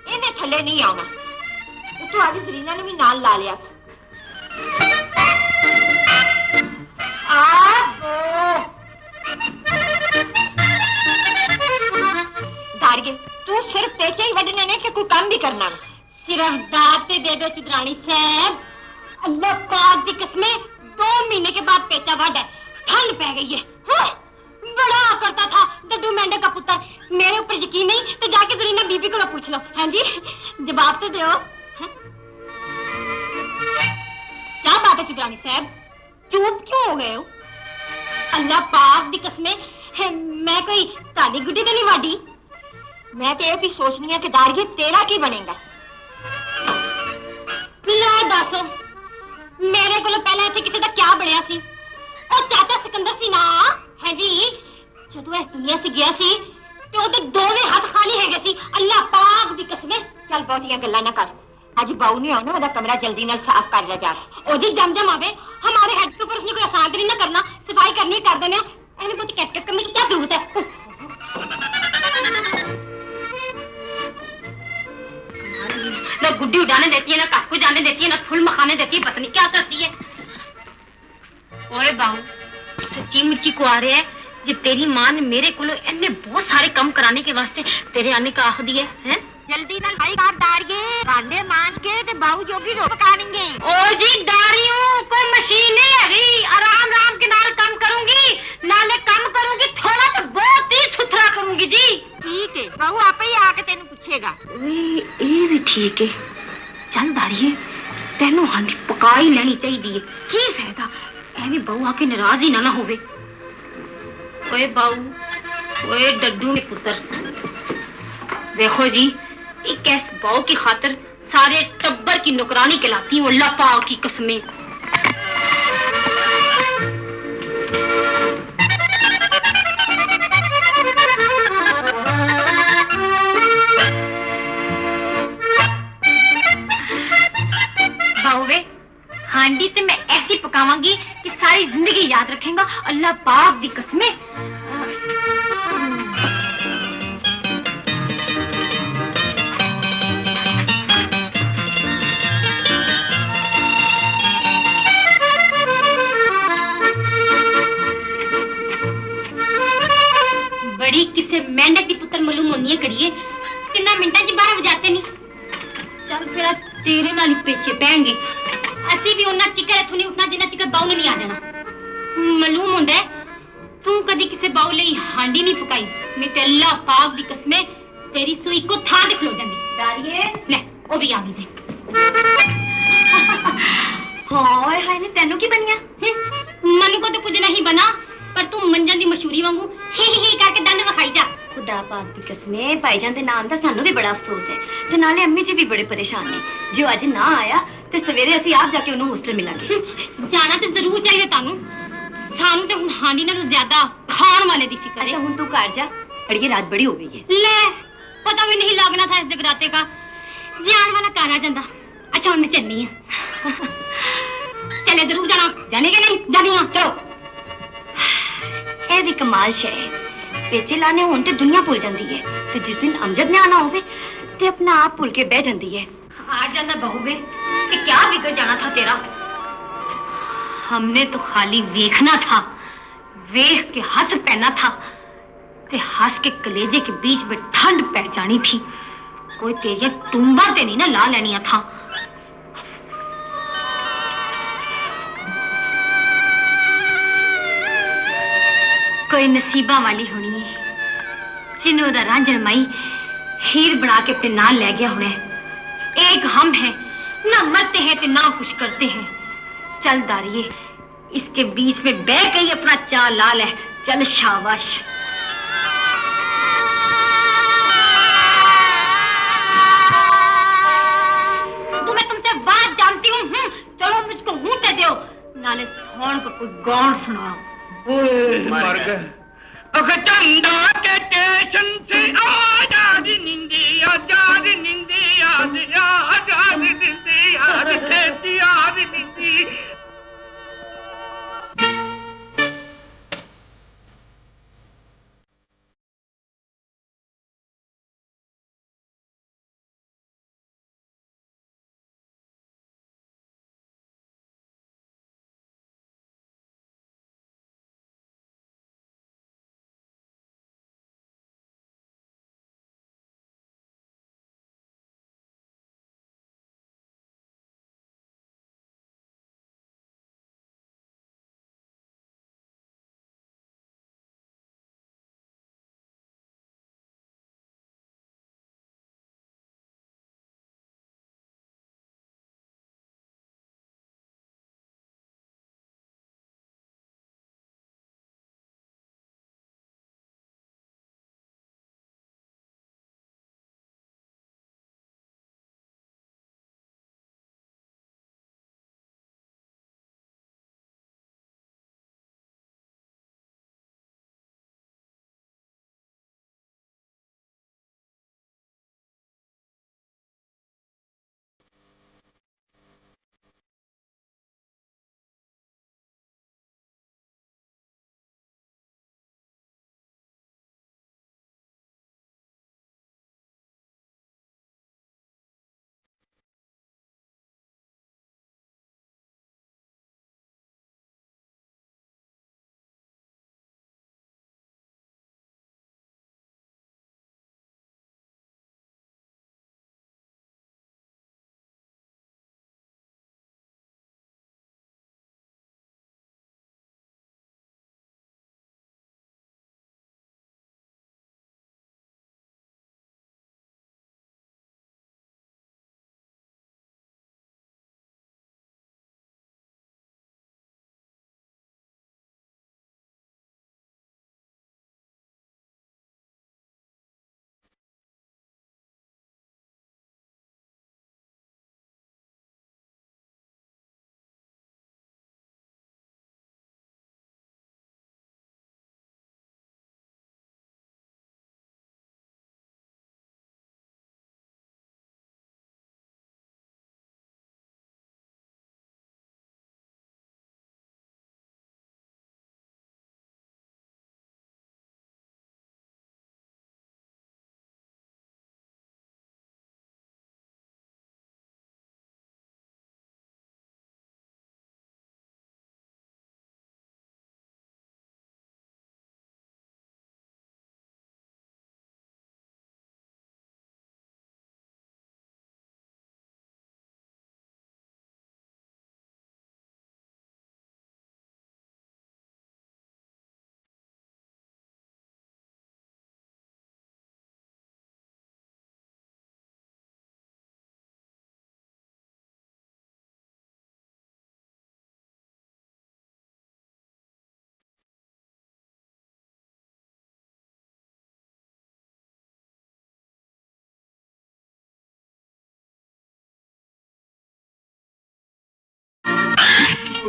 ਇਹਨੇ ਥੱਲੇ ਨਹੀਂ ਆਉਣਾ। ਉਤੋਂ ਅੱਜ ਜ਼ਰੀਨਾ ਨੂੰ ਵੀ ਨਾਲ ਲਾ ਲਿਆ। दारिये तू सिर्फ पैसे ही वडने ने कि कोई काम भी करना ना। सिर्फ दाते दे दो चिदरानी साहब, अल्लाह पाक की कसमें 2 महीने के बाद पैसा वड है, ठंड पै गई है। हाँ? बड़ा करता था डड्डू मेंढे का पुत्र, मेरे ऊपर यकीन नहीं तो जाके जरीना बीबी को पूछ लो। हाँ जी जवाब तो दो। क्या बात है चिदरानी साहब, चुप क्यों हो गए हो? अल्लाह पाक दी कसमें मैं कोई ताली गुड्डी तो नहीं वाडी। मैं तो ये भी सोचनी है कि दारिये तेरा की बनेगा। लो दसो मेरे को पहले इतने किसी का क्या बनया सी? और चाचा सिकंदर सी ना है जी, जदों इस दुनिया से गया सी तो ओदे दोवें हाथ खाली है गए सी। अल्लाह पाक दी कसमें चल बहुतियां गल्लां ना कर। अज बाऊ नहीं आना, ओदा कमरा जल्दी नाल साफ कर ले जा। ओदी जम आवे, हमारे हेड के ऊपर उसने कोई आसान नहीं ना करना, सफाई करनी कर देने। एने बहुत कैट करने की क्या जरूरत है? ना गुड्डी उड़ाने देती है, ना काकू जाने देती है, ना फूल मखाने देती है, पता नहीं क्या करती है। ओए बाऊ, सच्ची मुच्ची को आ रहे है जे तेरी मां ने मेरे को इन्ने बहुत सारे काम कराने के वास्ते तेरे आने का आख दिए हैं। जल्दी नाल भाई काट डारिए, भांडे मांज के ते बाऊ जोगी रो पकाएंगे। ओ जी डारी हूं, कोई मशीन नहीं है, आराम आराम के नाल काम करूंगी, नाले काम करूंगी, थोड़ा तो बहुत ही सुथरा करूंगी जी। ठीक है, बाऊ आपे ही आके तेन पूछेगा। ये भी ठीक है। चल दारिए, तेनू हांडी पका ही लेनी चाहिए। की फायदा एवं बहू आके नाराज ही ना होवे। ओए बाऊ, ओए डड्डू के पुत्र, देखो जी, एक ऐस बहू की खातिर सारे टब्बर की नौकरानी कहलाती हूँ, अल्लाह पाक की कसमें। बाऊवे, हांडी से मैं ऐसी पकावांगी कि सारी जिंदगी याद रखेगा, अल्लाह पाक दी कसमें। बड़ी किसे मेहनत की पुत्र मालूम होनी है करिए, कितना मिनटा च 12 बजाते नहीं। चल फिर तेरे नाल ही पेचे पैंगे, ਅਸੀਂ भी ਉਹਨਾਂ चिकर इथों नहीं उठना जिन्ना चिकर बाऊ ने नहीं आ जाना। मालूम होंदा है तू कदी किसे बाऊ ਲਈ हांडी नहीं पकाई, मैं ते अल्लाह पाक दी कसमें तेरी सूई को थां ते खलो जांदी। दारिए ले ओ भी आ गई दे। हाय हाय ने तेनू की बनिया? मनु को तो कुछ नहीं बना, पर तू मंजन दी मशहूरी वांगू ही करके दंद विखाई जा। खुदा पाक दी कसमें भाईजान दे नाम दा सानू भी बड़ा अफसोस है, ते नाले अम्मी जी भी बड़े परेशान ने। जो अज ना आया ते सवेरे ਅਸੀਂ आप जाके ਉਹਨੂੰ ਹੋਸਟਲ ਮਿਲਾਂਗੇ। ਜਾਣਾ ਤੇ ਜ਼ਰੂਰ ਚਾਹੀਦਾ ਤੁਹਾਨੂੰ, ਸਾਨੂੰ ਤੇ ਹੁਣ ਹਾਂਡੀ ਨਾਲੋਂ ਜ਼ਿਆਦਾ ਖਾਣ ਵਾਲੇ ਦੀ ਫਿਕਰ है। ਹੁਣ तू घर जा, अड़िए रात बड़ी हो गई है। ले पता भी नहीं लगना था इस जगराते का, जान वाला घर आ जाता। अच्छा ਹੁਣ मैं चलनी है। चले जरूर जाना, जाने के नहीं जानी है, चलो। ਇਹ ਵੀ ਕਮਾਲ ਸ਼ੈ ਹੈ, पेचे लाने होन ते दुनिया भुल जाती है, ते जिस दिन अमजद ने आना होवे ते अपना आप भुल के बह जाती है। आ जाना बहुवे कि क्या बिगड़ जाना था तेरा? हमने तो खाली देखना था, वेख के हंस पैना था, ते हंस के कलेजे के बीच में ठंड पै जानी थी। कोई तेरे टुंबा ते नहीं ना ला लेनिया था। कोई नसीबा वाली होनी है जिन्हों दा रांझण माई हीर बना के अपने नाल ले गया होना है। एक हम हैं, ना मरते हैं ते ना कुछ करते हैं। चल दारिये, इसके बीच में बह के ही अपना चाल ला ले। चल शाबाश। तो मैं तुमसे बात जानती हूँ, चलो मुझको मुंह दो, नाले सोन को कोई गौर सुनाओ। मर गए। अगर चंदा के स्टेशन से आजाद निंदी, आजाद निंदी, आजाद निंदी, आजाद निंदी।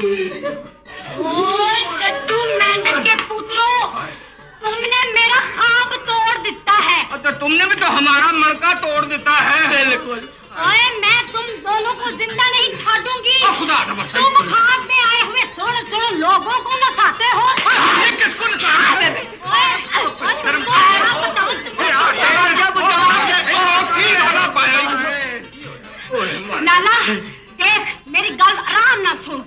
डड्डू मेंढक के पुत्रों, तुमने मेरा ख्वाब तोड़ दिता है। तो तुमने भी तो हमारा मड़का तोड़ देता है। बिल्कुल। ओए, मैं तुम दोनों को जिंदा नहीं छोड़ूंगी। खुदा तुम ख्वाब में आए हुए सोने लोगों को नचाते हो। किसको नचाते हो? नाना देख, मेरी गल आराम ना सुन।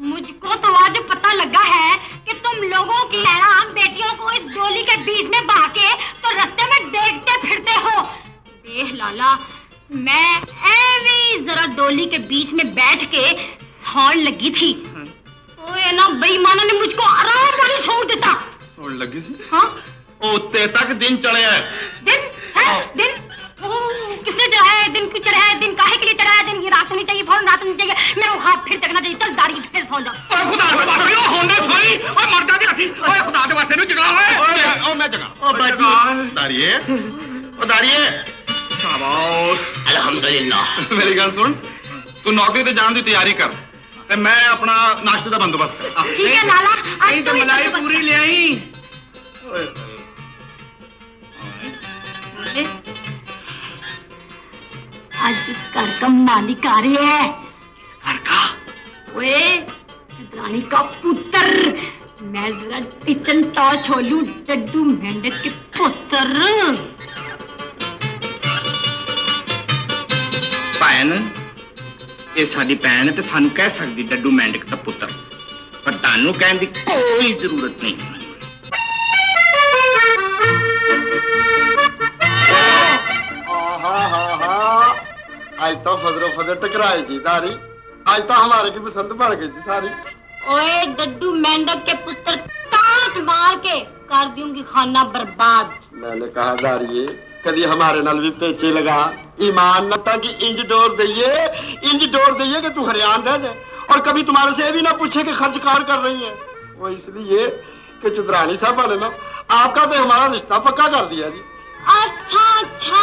मुझको तो आज पता लगा है कि तुम लोगों की हैरान बेटियों को इस डोली के बीच में बाके तो रास्ते में देखते फिरते हो। देख लाला, मैं ऐवी जरा डोली के बीच में बैठ के सौन लगी थी, तो ये ना बेईमानों ने मुझको आराम वाली छोड़ देता। सौन लगी थी? हाँ, ओ ते तक दिन चढ़े है। दिन है दिन? किसने चढ़ाया दिन? क्यों चढ़ाया दिन? काहे के लिए चढ़ाया दिन? ये रात होनी चाहिए, फौरन रात होनी चाहिए। मेरा हाथ फिर तकना चाहिए। चल दाढ़ी फिर सो जा। खुदा के वास्ते होने सोई और मरदा दी हसी। ओए खुदा के वास्ते नु जगा है। ओ मैं जगा। ओ बाजी दारिये, ओ दारिये। शाबाश, अल्हम्दुलिल्लाह। मेरी गल सुन, तू नौकरी ते जान दी तैयारी कर ते मैं अपना नाश्ते का बंदोबस्त कर। ठीक है लाला, आज तो मलाई पूरी ले आई। आज इस घर का मालिक आ रही है। घर का? ओए, रानी का पुत्र। मैं जरा किचन टॉर्च खोलूं, डड्डू मेंढक के पुत्र। भैन, ये साडी भैन ते सानू कह सकदी डड्डू मेंढक दा पुत्र, पर तानू कहण दी कोई जरूरत नहीं। आज तो फजरो फजर टकराई जी दारी। आज तो हमारे की पसंद बढ़ गई थी सारी। ओए डड्डू मेंढक के पुत्र, टांच मार के कर दूंगी खाना बर्बाद। मैंने कहा दारिये, कभी हमारे नाल भी पेचे लगा। ईमान न था कि इंज डोर दइए कि तू हरियाण रह जाए, और कभी तुम्हारे से भी ना पूछे कि खर्च कार कर रही है। वो इसलिए कि चुदरानी साहब ने ना आपका तो हमारा रिश्ता पक्का कर दिया जी। अच्छा अच्छा,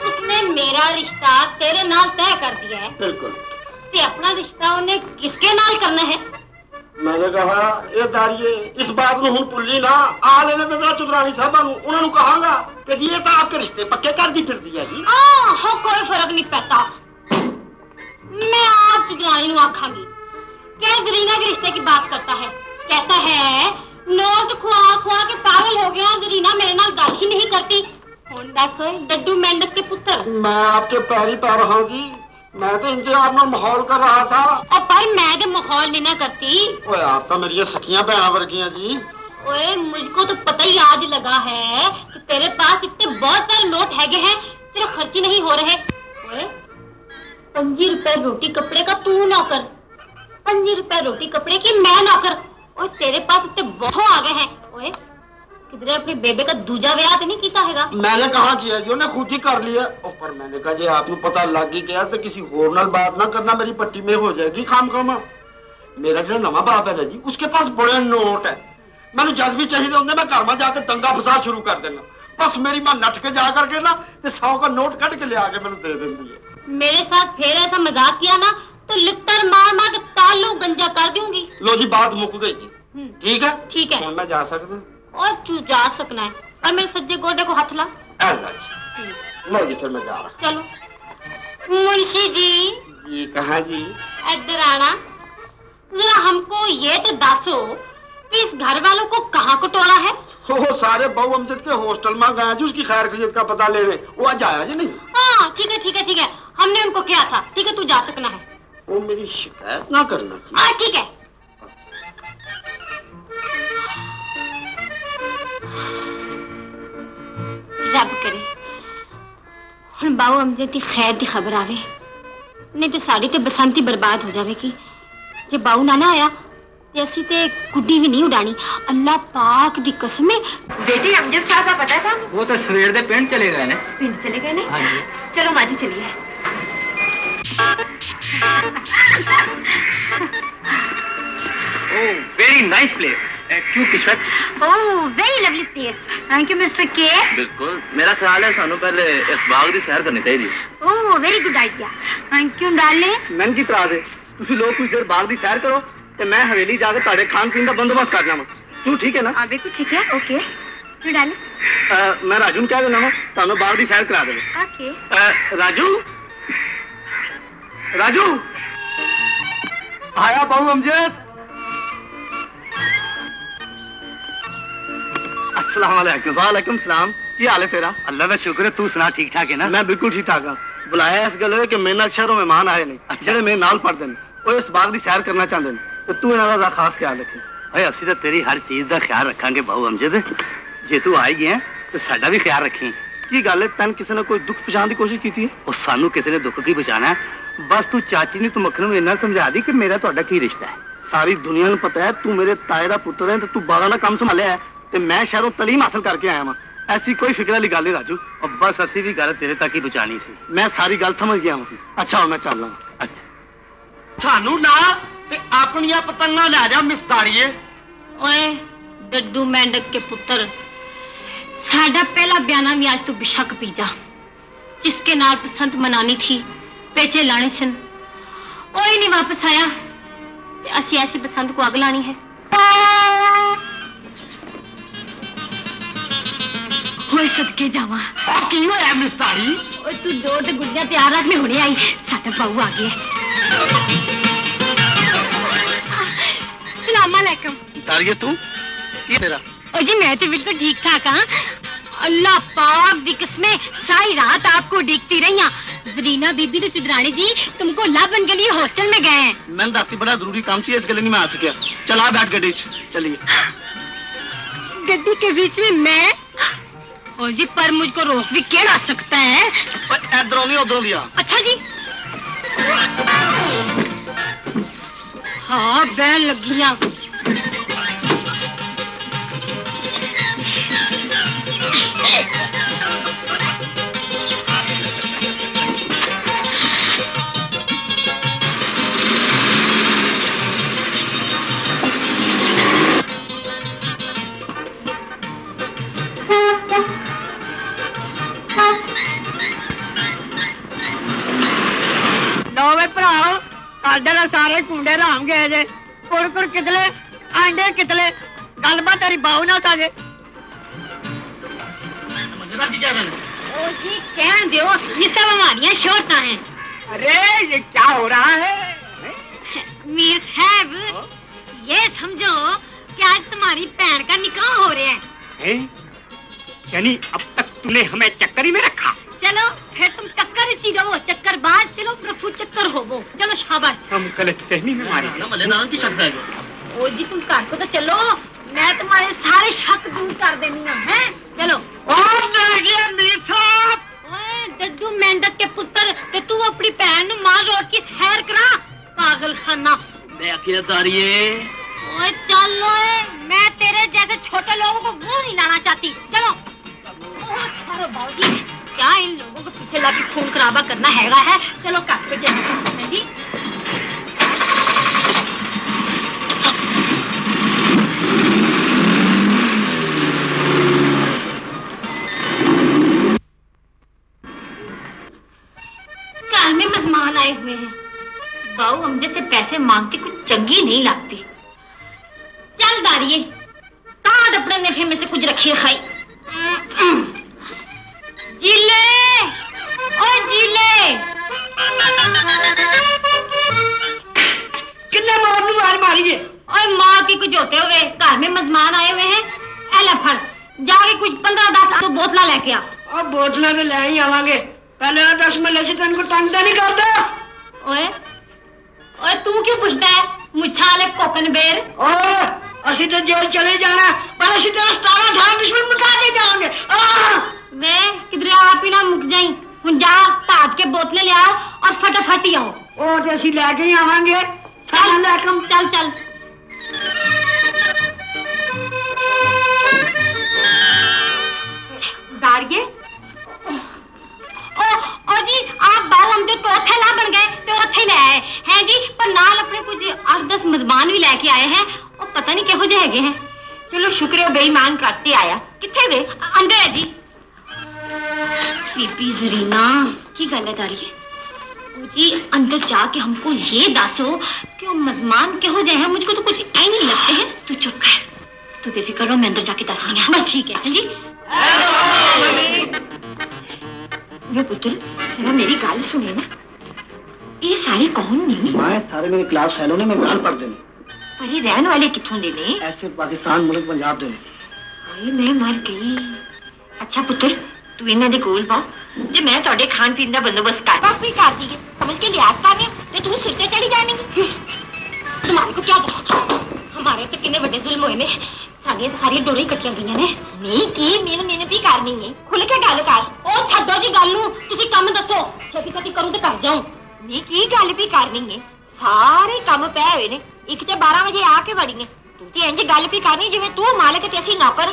उसने मेरा रिश्ता तेरे नाल तय कर दिया है। बिल्कुल। ते अपना रिश्ता उन्हें किसके नाल करना है? मैंने कहा ये दारिये, इस बात में हूं पुल्ली ना आ लेने दे चुदरानी साहब उन्होंने कहांगा कि जी ये तो आपके रिश्ते पक्के कर दी फिर दिया जी। हो कोई फर्क नहीं पड़ता। मैं आज चुदरानी नू आखांगी क्या जरीना के रिश्ते की बात करता है। कहता है नोट खुआ खुआ के पागल हो गया, जरीना मेरे नाल गल ही नहीं करती। दस डड्डू मेंढक के पुत्र, मैं आपके पैरी पा रहा हूँ जी। मैं तो इनके आप में माहौल कर रहा था। और पर मैं तो माहौल नहीं ना करती। ओए आप तो मेरी सखियां बहना वर्गियां जी। ओए मुझको तो पता ही आज लगा है कि तेरे पास इतने बहुत सारे नोट हैगे हैं, तेरे खर्ची नहीं हो रहे। ओए 5 रुपए रोटी कपड़े का तू नौकर, 5 रुपए रोटी कपड़े की मैं नौकर। ओए तेरे पास इतने बहुत आ गए हैं। ओए किधरे अपने बेबे का दूजा ब्याह तो नहीं किया हैगा? मैंने कहा किया जी, उन्हें खुद ही कर लिया। ऊपर मैंने कहा जी आपको पता लग ही गया तो किसी होर नाल बात ना करना, मेरी पट्टी में हो जाएगी खाम खामा। मेरा जो नवा बाप है ना जी, उसके पास बड़े नोट है। मैंने जज भी चाहिए होंगे, मैं घर में जाकर दंगा फसाद शुरू कर देना। बस मेरी मां नट के जा करके ना 100 का नोट कट के ले आके मैंने दे देती है। मेरे साथ फिर ऐसा मजाक किया ना तो लिट्टर मार मार के तालू गंजा कर दूंगी। लो जी बात मुक गई जी। ठीक है ठीक है, मैं जा सकता हूँ। और तू जा सकना है, और मेरे सज्जे गोडे को हाथ ला। लो जी फिर मैं जा रहा। चलो मुंशी जी। जी कहाँ जी? इधर आना। जरा हमको ये तो दासो कि इस घर वालों को कहाँ को टोला है? वो सारे बहु अमजद के हॉस्टल में गए जी, उसकी खैर खैरियत का पता लेने। वो आज आया जी नहीं? हाँ ठीक है ठीक है ठीक है, हमने उनको किया था। ठीक है तू जा सकना है। वो मेरी शिकायत ना करना। हाँ ठीक है। रब करे हुण बाबू अमजद की खैर की खबर आवे, नहीं तो साड़ी तो बसंती बर्बाद हो जाएगी। जे बाबू ना आया ते असी ते गुड्डी भी नहीं उड़ानी। अल्लाह पाक दी कसम। बेटी अमजद शाह का पता था? वो तो सवेर दे पिंड चले गए ने। पिंड चले गए ने? हाँ जी। चलो माजी चलिए। Oh very nice place. क्यों Kishore? Oh very lovely place. Thank you mister K. बिल्कुल, मेरा ख्याल है सानू पहले इस बाग की सैर करनी चाहिए। Oh very good idea. Thank you darling. महंगी करा दे तुसी लोग कुछ देर बाहर दी सैर करो ते मैं हवेली जाके ताड़े खान पीन का बंदोबस्त कर जावा। तू ठीक है ना? हाँ बिल्कुल ठीक है। ओके तू डार्लिंग। मैं राजू कह देना वा तानू बाहर दी सैर करा दे। ओके। राजू राजू आया बहु अमजद। अस्सलाम वालेकुम। वालेकुम सलाम। की हाल है तेरा? अल्लाह का शुक्र है, तू सुना ठीक ठाक है ना? मैं बिल्कुल ठीक ठाक हाँ। बुलाया इस गल कि मेरे नाल शहरों मेहमान आए नहीं जेडे मेरे नाल पढ़ते हैं वो इस बाग की सैर करना चाहते हैं तो तू इन्हों का खास ख्याल रखे। भाई असि तो तेरी हर चीज का ख्याल रखांगे बहु अमजद। जे तू आई गया तो साडा भी ख्याल रखी। की गल है तेन किसी ने कोई दुख पहुंचाने की कोशिश की थी? और सानू किसी ने दुख की बचाना है। बस तू चाची ने तू मक्खन में इन्ना समझा दी कि मेरा ਤੁਹਾਡਾ की रिश्ता है। सारी दुनिया ਨੂੰ पता है तू मेरे ताए का पुत्र है तो तू बागा का काम संभालिया है तो मैं शहरों तलीम हासिल करके आया वहां। ऐसी कोई फिक्र वाली गल नहीं राजू। और बस असी भी गल तेरे तक ही बचानी सी। मैं सारी गल समझ गया हूं। अच्छा मैं चल रहा। अच्छा सानू ना ते अपनियां पतंगा ले जा मिस्तारीए। ओए डड्डू मेंढक के पुत्र साडा पहला बयाना भी आज तू बेशक पी जा। जिसके नाल पसंद मनानी थी पेचे लाने सन वो ही नहीं वापस आया ते असी ऐसी पसंद को अग लानी है। होए सदके जावा की होया मिस्तारी? ओए तू दो ते गुड़िया तैयार रख, मैं हुणे आई। साडा बहू आ गया। सलाम अलैकुम। तारिये तू की तेरा? ओ जी मैं तो बिल्कुल ठीक ठाक हाँ। अल्लाह पाक दी कसमें सारी रात आपको देखती रही हूँ। जरीना बीबी तो सिद्धराणी जी तुमको लाभन के लिए हॉस्टल में गए हैं। मैंने रात बड़ा जरूरी काम सी इस गले नहीं मैं आ सकिया। चला बैठ गड्डी चलिए। गड्डी के बीच में मैं और जी पर मुझको रोक भी केड़ा सकता है? इधरों नहीं उधरों भी आ। अच्छा जी हाँ बैन लगियां। सारे कुंडे राम गए जे कुड़ कितले आंडे कितले गलबात तेरी बाहू ना था जे। कहन दो ये सब हमारियां शोरता हैं। अरे ये क्या हो रहा है? मीर साहब ये समझो कि आज तुम्हारी बहन का निकाह हो रहा है। यानी अब तक तूने हमें चक्कर ही में रखा? चलो फिर तुम चक्कर ही रहो, चक्कर बाद चलो प्रफुल्ल चक्कर होवो। चलो शाबाश। हम गलत फहमी में मारे ओ जी तुम घर को तो चलो, मैं तुम्हारे सारे शक दूर कर देनी हूँ। हैं चलो। मीर साहब ओए डड्डू मेंढक के पुत्र ते तू अपनी बहन नु मार रोड की सैर करा पागल खाना। मैं अकेला तारिये। ओए चल ओए, मैं तेरे जैसे छोटे लोगों को मुंह नहीं लाना चाहती। चलो। छोड़ो बाबूजी, क्या इन लोगों को पीछे लगी खून खराबा करना है? चलो घर पे जाओ जी। घर में मेहमान आए हुए हैं। बाऊ हमसे से पैसे मांगते कुछ चंगी नहीं लगती। चल दारिये कहाँ अपने नेफे में से कुछ रखिए खाई। जीले ओ जीले कितने मार मारी है? और माँ की कुछ होते हुए घर में मेहमान आए हुए हैं। एला फड़ जाके कुछ 15-10 तो बोतला लेके आ। अब बोतला तो ले ही आवांगे, पहले 10 में ले तन को तंग नहीं करता। ओए ओए तू क्यों पूछता है? मुछाले कोकन बेर। असी तो जेल चले जाना पर असी तेरा 17 ढाल दुश्मन मिटा के जाओगे। वे किधरे आप ही ना मुक जाई। हुन जा ताज के बोतले ले आओ और फटाफट ही आओ। ओ तो असी लेके ही आवांगे। चल चल चल। दारिये ओ जी आप बाऊ हम जो चौथे ला बन गए तो उथे ले आए हैं जी, पर नाल अपने कुछ 8-10 मेहमान भी लेके आए हैं। और पता नहीं किहो जे हैगे हैं। चलो शुक्र है बेईमान करते आया। किथे वे? अंदर है जी। बीबी जरीना की गल है दारिये? जी अंदर जाके हमको ये दासो कि वो मेहमान कहो जाए हैं, मुझको तो कुछ ऐ नहीं लगते हैं। तू चुप कर, तू बेफिक्र रहो, मैं अंदर जाके दासूंगी। बस ठीक है जी। ये पुत्र जरा मेरी गाल सुने ना, ये सारे कौन नहीं? मैं सारे मेरे क्लास फेलो ने मैं गाल पढ़ देने। पर ये रहने वाले कितों दे ने? ऐसे पाकिस्तान मुल्क पंजाब देने। हाय मैं मर गई। अच्छा पुत्र तू इन्हां दे कोल बा जे मैं तोड़े खान पीन दा बंदोबस्त कर बस भी कर दीए, समझ के लिहाज करने ते तू सिर ते चढ़ी जानी। तुम्हारे को क्या दो? हमारे तो कितने बड़े जुल्म होए ने, सारियां सारियां डोरे कटियां गईयां ने। नहीं की मैंने भी करनी है, खुल के गल कर। ओ छड्डो जी गल नू, तुसी काम दसो, छेती छेती करूं ते कर जाऊं। नहीं की गल भी करनी है, सारे काम पै होए ने, एक ते 12 बजे आके वड़ी ने। तू ते इंज गल भी करनी जिवें तू मालिक ते असीं नौकर।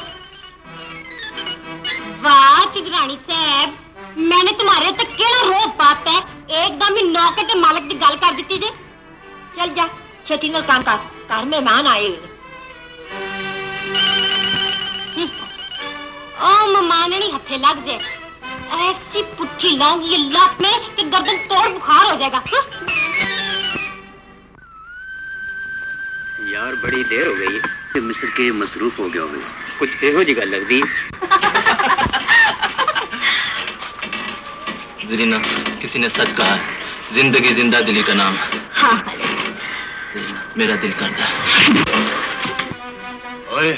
वाह चुदरानी साहब, मैंने तुम्हारे तक केड़ा रोब पाता है, एकदम ही नौकर ते मालिक दी गल कर दी जे। चल जा छेती नाल काम कर, घर मेहमान आए हुए। ओ मेहमान नहीं हथे लग जाए, ऐसी पुट्ठी लाऊंगी लात में कि गर्दन तोड़ बुखार हो जाएगा। यार बड़ी देर हो गई, मिस्र के मसरूफ हो गया हो, कुछ एहो जी गल लगदी। जरीना किसी ने सच कहा, जिंदगी जिंदा दिली का नाम। हाँ मेरा दिल करता है। ओए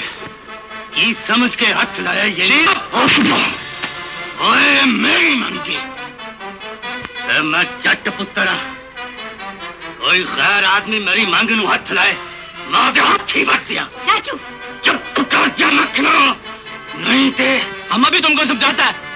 की समझ के हाथ लाया ये? ओए मेरी मंगी मैं जट पुत्रा, कोई खैर आदमी मेरी मांग नू हाथ लाए मां दे हाथ ही बढ़ दिया। चुप कर जा मखना, नहीं ते हम भी तुमको समझाता है।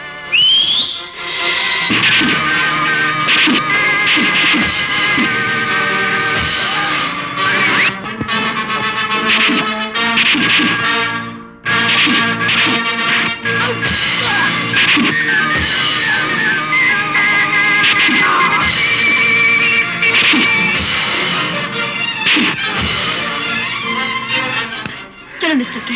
चलो मिस्टर के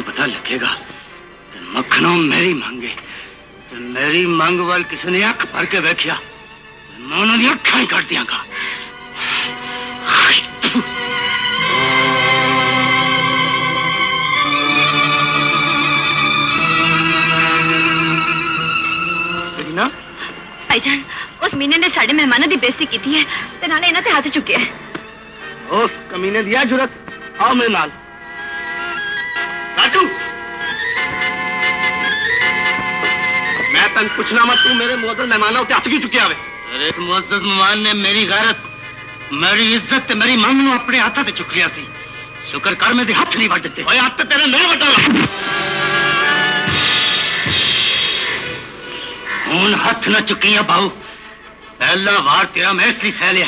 पता लगेगा मखनो मेरी मांगे, मेरी मांग वाल किसी ने अख भर के देखिया मैं उन्होंने अखा ही कर दियांगा। भाईजान उस मीने ने साढ़े मेहमानों की बेइज्जती की है ते नाले इन्हां ते हाथ चुके है। उस कमीने दिया जुरत, आओ मेरे नाल। राजू मैं तन पूछना मत, तू मेरे मुअज्जज़ मेहमानों के हाथ क्यों चुके आवे? अरे मुअज्जज़ मेहमान ने मेरी गैरत, मेरी इज्जत ते मेरी मांग नू अपने हाथों ते चुक लिया सी। शुक्र कर मेरे हाथ नहीं वट दिते। ओए हाथ तेरे नहीं वटाला, हुन हाथ न चुकिया बाहू। पहला वार तेरा मैं इसलिए सह लिया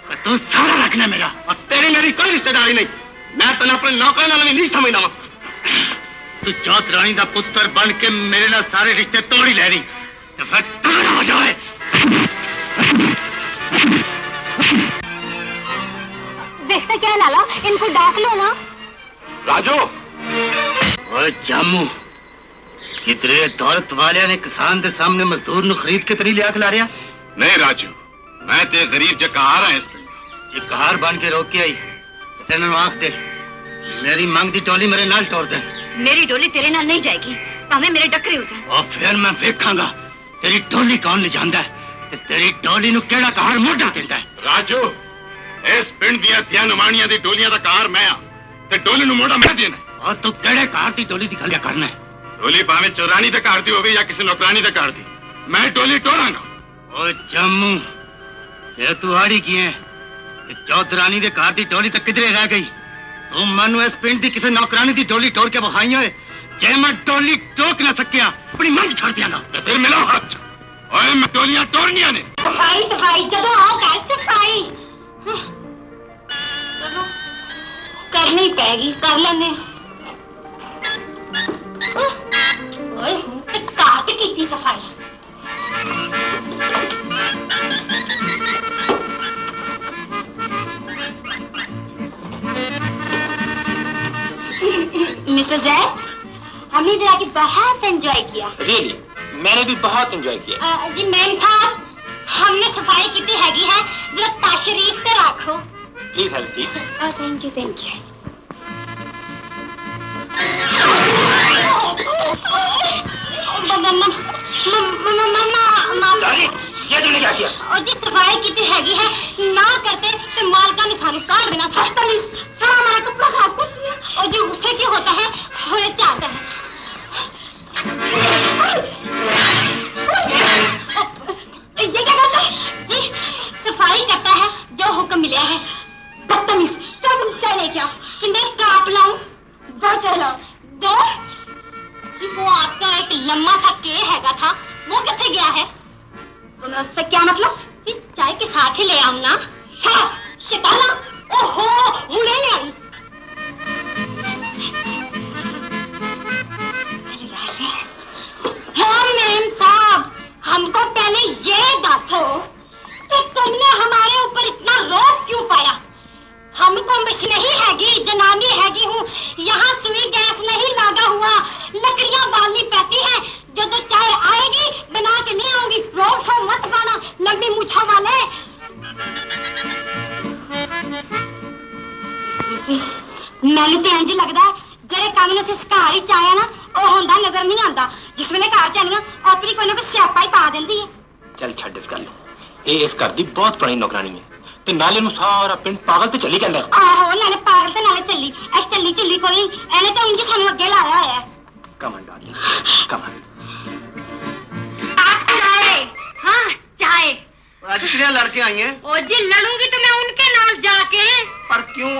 कि तू सारा रखना मेरा, और तेरी मेरी कोई रिश्तेदारी नहीं। मैं तेन अपने नौकर नाल भी नहीं समझना। तू चौथ रानी का पुत्र बन के मेरे नाल सारे रिश्ते तोड़ ही ले रही, तो फिर तगड़ा हो जाए। देखते क्या लाला, इनको डाक लो ना। राजू ओए जामू, कितने दौलत वाले ने किसान के सामने मजदूर नु खरीद के तरी लिया खिला रहा? नहीं राजू, मैं ते गरीब जकार है, ये कहार बन के रोक के आई तेन आंख दे, मेरी मांग की टोली मेरे नाल तोड़ दे। मेरी डोली तेरे नाल नहीं जाएगी, भाਵੇਂ मेरे डकरे हो जाए। और फिर मैं देखूंगा तेरी टोली कौन ले जाता है, ते तेरी टोली नु केड़ा कहार मोटा देता है। राजू इस पिंड दिया धिया नमाणियां दी टोलियां दा कार मैं आ, ते टोली नु मोटा मैं देना। और तू केड़े कहार दी टोली दी गल करना है? टोली भाਵੇਂ चौरानी दे कार दी होवे या किसी नौकरानी दे कार दी, मैं टोली टोड़ांगा। ओ जम्मू जे तू आड़ी की है, चौधरानी दे कार दी टोली तक किधरे रह गई? तू मनु इस पिंड दी किसी नौकरानी दी टोली तोड़ के बखाई है, जे मैं टोली टोक ना सकिया अपनी मंग छोड़ दियांगा। ते फिर मिलो हाथ। ओए मैं टोलियां तोड़नियां ने। सफाई जदों आओ कर सफाई। चलो करनी पैगी, कर लेने। ओए कार ते कीती सफाई। इधर आके बहुत एंजॉय किया। रियली मैंने भी बहुत एंजॉय किया। जी मैम साहब, हमने सफाई की हैगी है, जरा तशरीफ से रखो। Please help please. Thank you thank you. ये तुमने क्या किया? और जी सफाई की हैगी है, ना करते तो मालका ने सानू काट देना था। सारा हमारा कपड़ा साफ कर दिया। और जी उससे क्या होता है, होने चाहता है। ये क्या करता है जी? सफाई करता है जो हुक्म मिला है। बदतमीज, चल तुम चाय लेके आओ। किंतु काप लाऊं, दो चाय लाओ, दो। वो आपका एक लम्बा सा के हैगा था, वो किथे गया है? उससे क्या मतलब? चाय के साथ ही ले आऊं ना। शिकाला, ओहो, मुड़े ले आई। हाँ मैम साहब, हमको पहले ये दसो कि तुमने हमारे ऊपर इतना रोक क्यों पाया? हमको मिश नहीं हैगी, जनानी हैगी हूँ। यहाँ सुई गैस नहीं लगा हुआ, लकड़ियाँ बालनी पड़ती है। जो तो चाय आएगी बना के नहीं आऊंगी। रोक ठोक मत पाना लंबी मूछा वाले। मैंने तो इंज लगता है जेड़े काम ने सिखा ही चाया ना, वो होंदा नजर नहीं आता। जिस वेले घर जानिया अपनी कोई ना कोई स्यापा ही पा देंदी है। चल छड्ड इस गल। ये इस घर दी बहुत पुरानी नौकरानी है ते नाले नु सारा पिंड पागल ते चली कहंदा। आहो, नाले पागल ते नाले चली। ऐस चली चुली कोई एने तो उनकी सानू अगे लाया होया है। Come on darling, come on. आप चाय? हाँ चाय। आज कितने लड़के आई हैं? ओ जी लड़ूंगी तो मैं उनके नाल जाके। पर क्यों?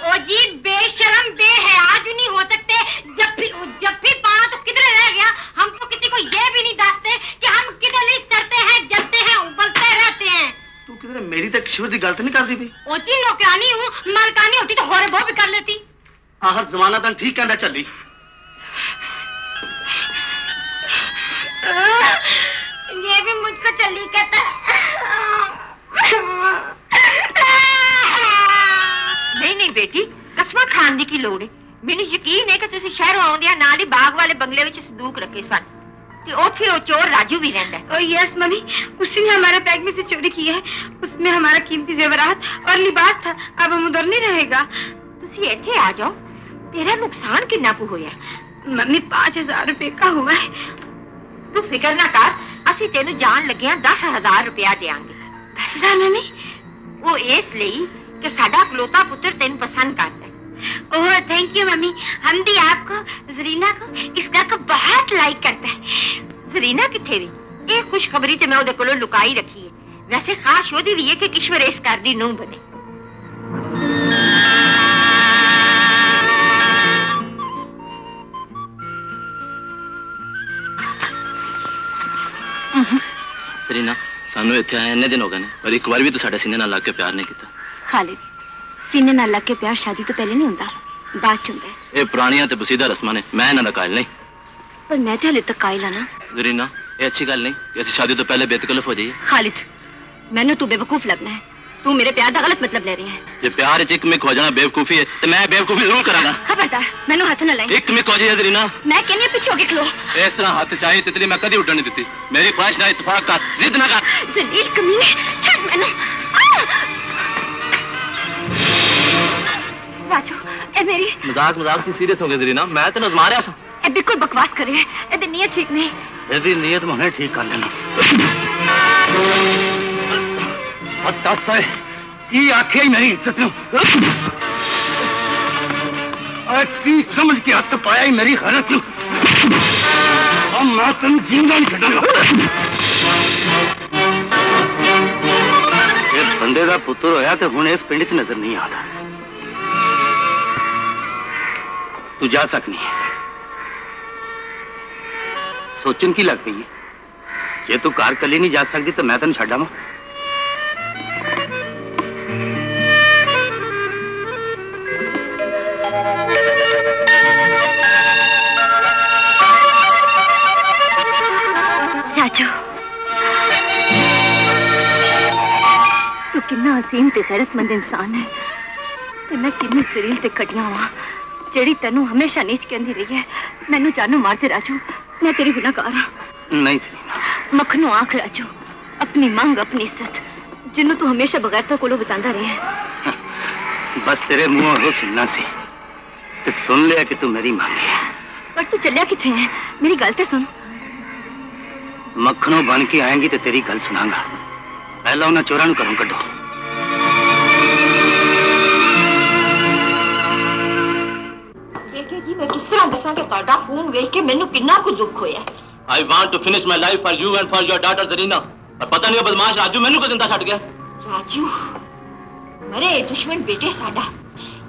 ओ जी बेशरम बेहयाज नहीं हो सकते। जब भी पाना तो किधर रह गया? हम तो किसी को ये भी नहीं दसते कि हम किधर लिए चलते हैं, जलते हैं, उबलते रहते हैं। तू किधर मेरी तक ईश्वर की गलत नहीं करती थी? ओ जी नौकरानी हूँ, मालकानी होती तो होरे वो भी कर लेती। आखिर जमाना तन ठीक कहना चली। ये भी मुझको चली कहता। नहीं नहीं बेटी, कसमा खाने की लोड़ है। मैंने यकीन है कि तुसी शहरों आउंदिया नाल ही बाग वाले बंगले में संदूक रखे सन ते ओथे वो चोर राजू भी रहंदा है। ओ यस मम्मी, उसने हमारे बैग में से चोरी की है। उसमें हमारा कीमती जेवरात और लिबास था। अब हम उधर नहीं रहेगा। तुसी इथे आ जाओ। तेरा नुकसान कितना पू होया? मम्मी 5000 रुपए का हुआ है। तू फिकर ना कर, असि तेनु जान लगे 10,000 रुपया देंगे। 10,000 मम्मी? वो इसलिए कि साडा कलोता पुत्र तेन पसंद करता है। ओह थैंक यू मम्मी। हम भी आपको, जरीना को, इस घर को बहुत लाइक करता है। जरीना किथे वी? ये खुशखबरी ते मैं ओदे कोलों लुकाई रखी है। वैसे खास ओदी भी है कि किश्वर इस घर दी नूं बने। जरीना, सानू इत्थे आए इन्ने दिन हो गए ने, पर एक बार भी तो साडे सीने नाल लग के प्यार नहीं कीता। खालिद, सीने नाल लग के प्यार शादी तो पहले नहीं होता, बाद च हुंदा है। ये पुरानियां ते बसीदा रस्मां ने, मैं इन्हां दा कायल नहीं। पर मैं तो हले तक कायल हां ना। जरीना, ये अच्छी गल नहीं कि असीं शादी तो पहले बेतकल्लफ हो जाइए। खालिद, मैनू तू बेवकूफ लगना है। तू मेरे प्यार का गलत मतलब ले रही है। जे प्यार च इकमिक हो जाना बेवकूफी है तो मैं बेवकूफी जरूर करांगा। खबरदार, मैनू हाथ न लाई। इकमिक हो जाइए जरीना। मैं कहनी पीछे होके खलो। इस तरह हाथ चाहिए तितली मैं कभी उड़न नहीं देती। मेरी ख्वाहिश ना इत्तेफाक कर, जिद ना कर। जलील कमीने, छोड़ मैनू। राजू, ए मेरी मजाक मजाक से सीरियस हो गए जरीना। मैं तो नजमा रहा सा। ए बिल्कुल बकवास करे है। ए नीयत ठीक नहीं। यदि नीयत में ठीक कर लेना। ये आखे ही नहीं इज्जत समझ के हाथ पाया ही मेरी खैरत और मैं तुम जिंदा नहीं छड़ांगा। इस बंदे का पुत्र होया तो हुण इस पिंड च नजर नहीं आ रहा। तू जा सकनी है। सोचन की लग गई है? जे तू कार कली नहीं जा सकती तो मैं तेन छड्डां। राजू, तू कितना हसीन ते गैरतमंद इंसान है ते मैं कितनी जलील ते कटिया हुआ। जेड़ी तेनू हमेशा नीच कहती रही है, मैनू जानू मार दे राजू, मैं तेरी गुनाहगार हाँ। नहीं मखनू आंख राजू, अपनी मंग अपनी इज्जत जिन्नू तू हमेशा बगैरता कोलों बचांदा रहे है। बस तेरे मुंहों वो सुनना सी ते सुन लिया कि तू मेरी मां है। पर तू चलिया किथे है? मेरी गल ते सुन। मक्खनों बन के आएंगी तो तेरी गल सुनांगा, पहला उन्हें चोरां नूं घरों कड्ढो। देखेगी मैं किस तरह दसा कि ताड़ा खून वेख के मैनू कितना कुछ दुख होया। I want to finish my life for you and for your daughter Zarina। पर पता नहीं बदमाश राजू मैनू को जिंदा छड़ गया। राजू मरे दुश्मन बेटे साडा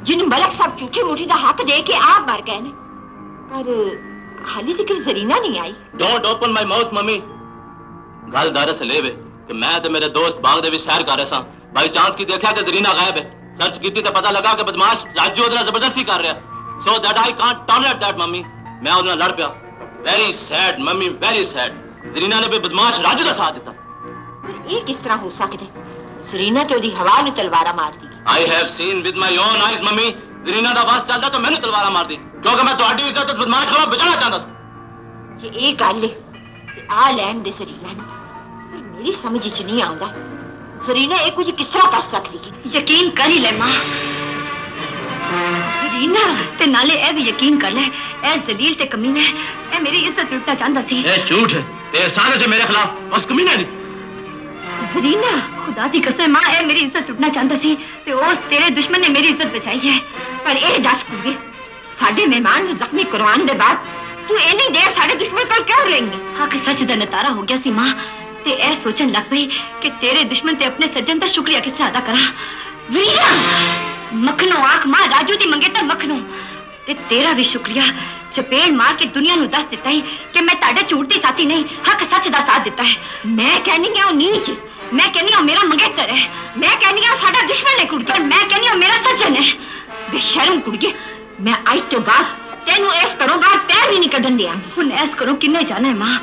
जिन मलक साहब झूठी मूठी दा हक दे के आप मर गए ने, पर खाली जिक्र जरीना नहीं आई। Don't open my mouth mummy. गल दारे से लेवे कि मैं ते मेरे दोस्त बाग दे विच सैर कर रहे सा, बाई चांस की देखा कि जरीना गायब है। सर्च की तो पता लगा कि बदमाश राजू उधर जबरदस्ती कर रहा है। So that I can't tolerate that mummy. मैं उधर लड़ पिया। Very sad mummy, very sad। Zarina ने भी बदमाश राजू का साथ दिता। ये किस तरह हो सकता है? जरीना तो दी हवा ने तलवारा मार दी। I have seen with my own eyes mummy, Zarina दा वास चलदा तो मैंने तलवारा मार दी, क्योंकि मैं तुम्हारी इज्जत उस बदमाश को बचाना चाहता था। ये एक गल है कि आ लैंड दे जरीना ने, पर मेरी समझ च नहीं आंदा जरीना ये कुछ किस तरह कर सकती है। यकीन कर ही ले मां, जरीना ते नाले ए भी यकीन कर ले, ए जलील ते कमीना है, ए मेरी इज्जत लुटना चाहता थी। ये झूठ है, ये सारे से मेरे खिलाफ बस कमीना नहीं। जरीना खुदा दी कसम मां, ए मेरी इज्जत लुटना चाहता थी ते उस तेरे दुश्मन ने मेरी इज्जत बचाई है। पर ए दस कुड़िए साडे मेहमान जख्मी कुरान दे बाद तू इतनी देर साडे दुश्मन पर क्यों रहेंगी? हक सच दा नतारा हो गया सी मां, ते ए सोचन लग पई कि तेरे दुश्मन ते अपने सज्जन दा शुक्रिया किसे अदा करा। जरीना मखनू आंख मां राजू दी मंगेतर मखनू ते तेरा भी शुक्रिया चपेड़ मार के दुनिया नु दस दिता है कि मैं ताड़े झूठ दी साथी नहीं, हक सच दा साथ दिता है। मैं कहनी है वो नीच, मैं कहनी हूं मेरा मंगेतर है, मैं कहनी हूं साडा दुश्मन है कुड़िया, मैं कहनी हूं मेरा सज्जन है। बेशर्म कुड़िया, मैं आज तो बाद तेनू ऐस करो बाहर पैर भी नहीं कढन दियांगी। हुन ऐस करो किन्ने जाना है मां,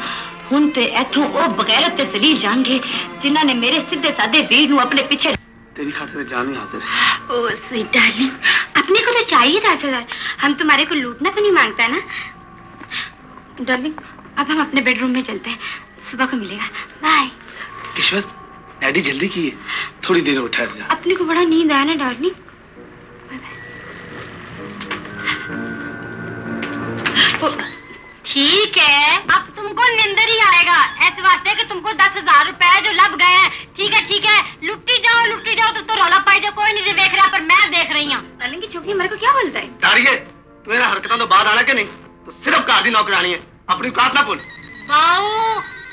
हुन ते एथों ओ बगैरत ते जलील जाएंगे जिन्हां ने मेरे सीधे सादे वीर नू अपने पीछे। तेरी खातिर जान ही हाजिर है। ओ स्वीट डार्लिंग, अपने को तो चाहिए था राजादार, हम तुम्हारे को लूटना तो नहीं मांगता ना। डार्लिंग अब हम अपने बेडरूम में चलते हैं, सुबह को मिलेगा। बाय। किश्वर डैडी जल्दी की है, थोड़ी देर उठा जा। अपने को बड़ा नींद आया ना डार्लिंग। ठीक है, अब तुमको नींदर ही आएगा, ऐसे वास्ते कि तुमको 10,000 रुपए जो लग गए हैं। ठीक है, लुट्टी जाओ तो रौला पाई जाओ, कोई नहीं देख रहा पर मैं देख रही हूँ। डार्लिंग की छोकरी मेरे को क्या बोलता है? दाड़िए तू इन हरकतों तो बाद आना कि नहीं, तो सिर्फ घर की नौकरानी है, अपनी औकात ना भूल। बाऊ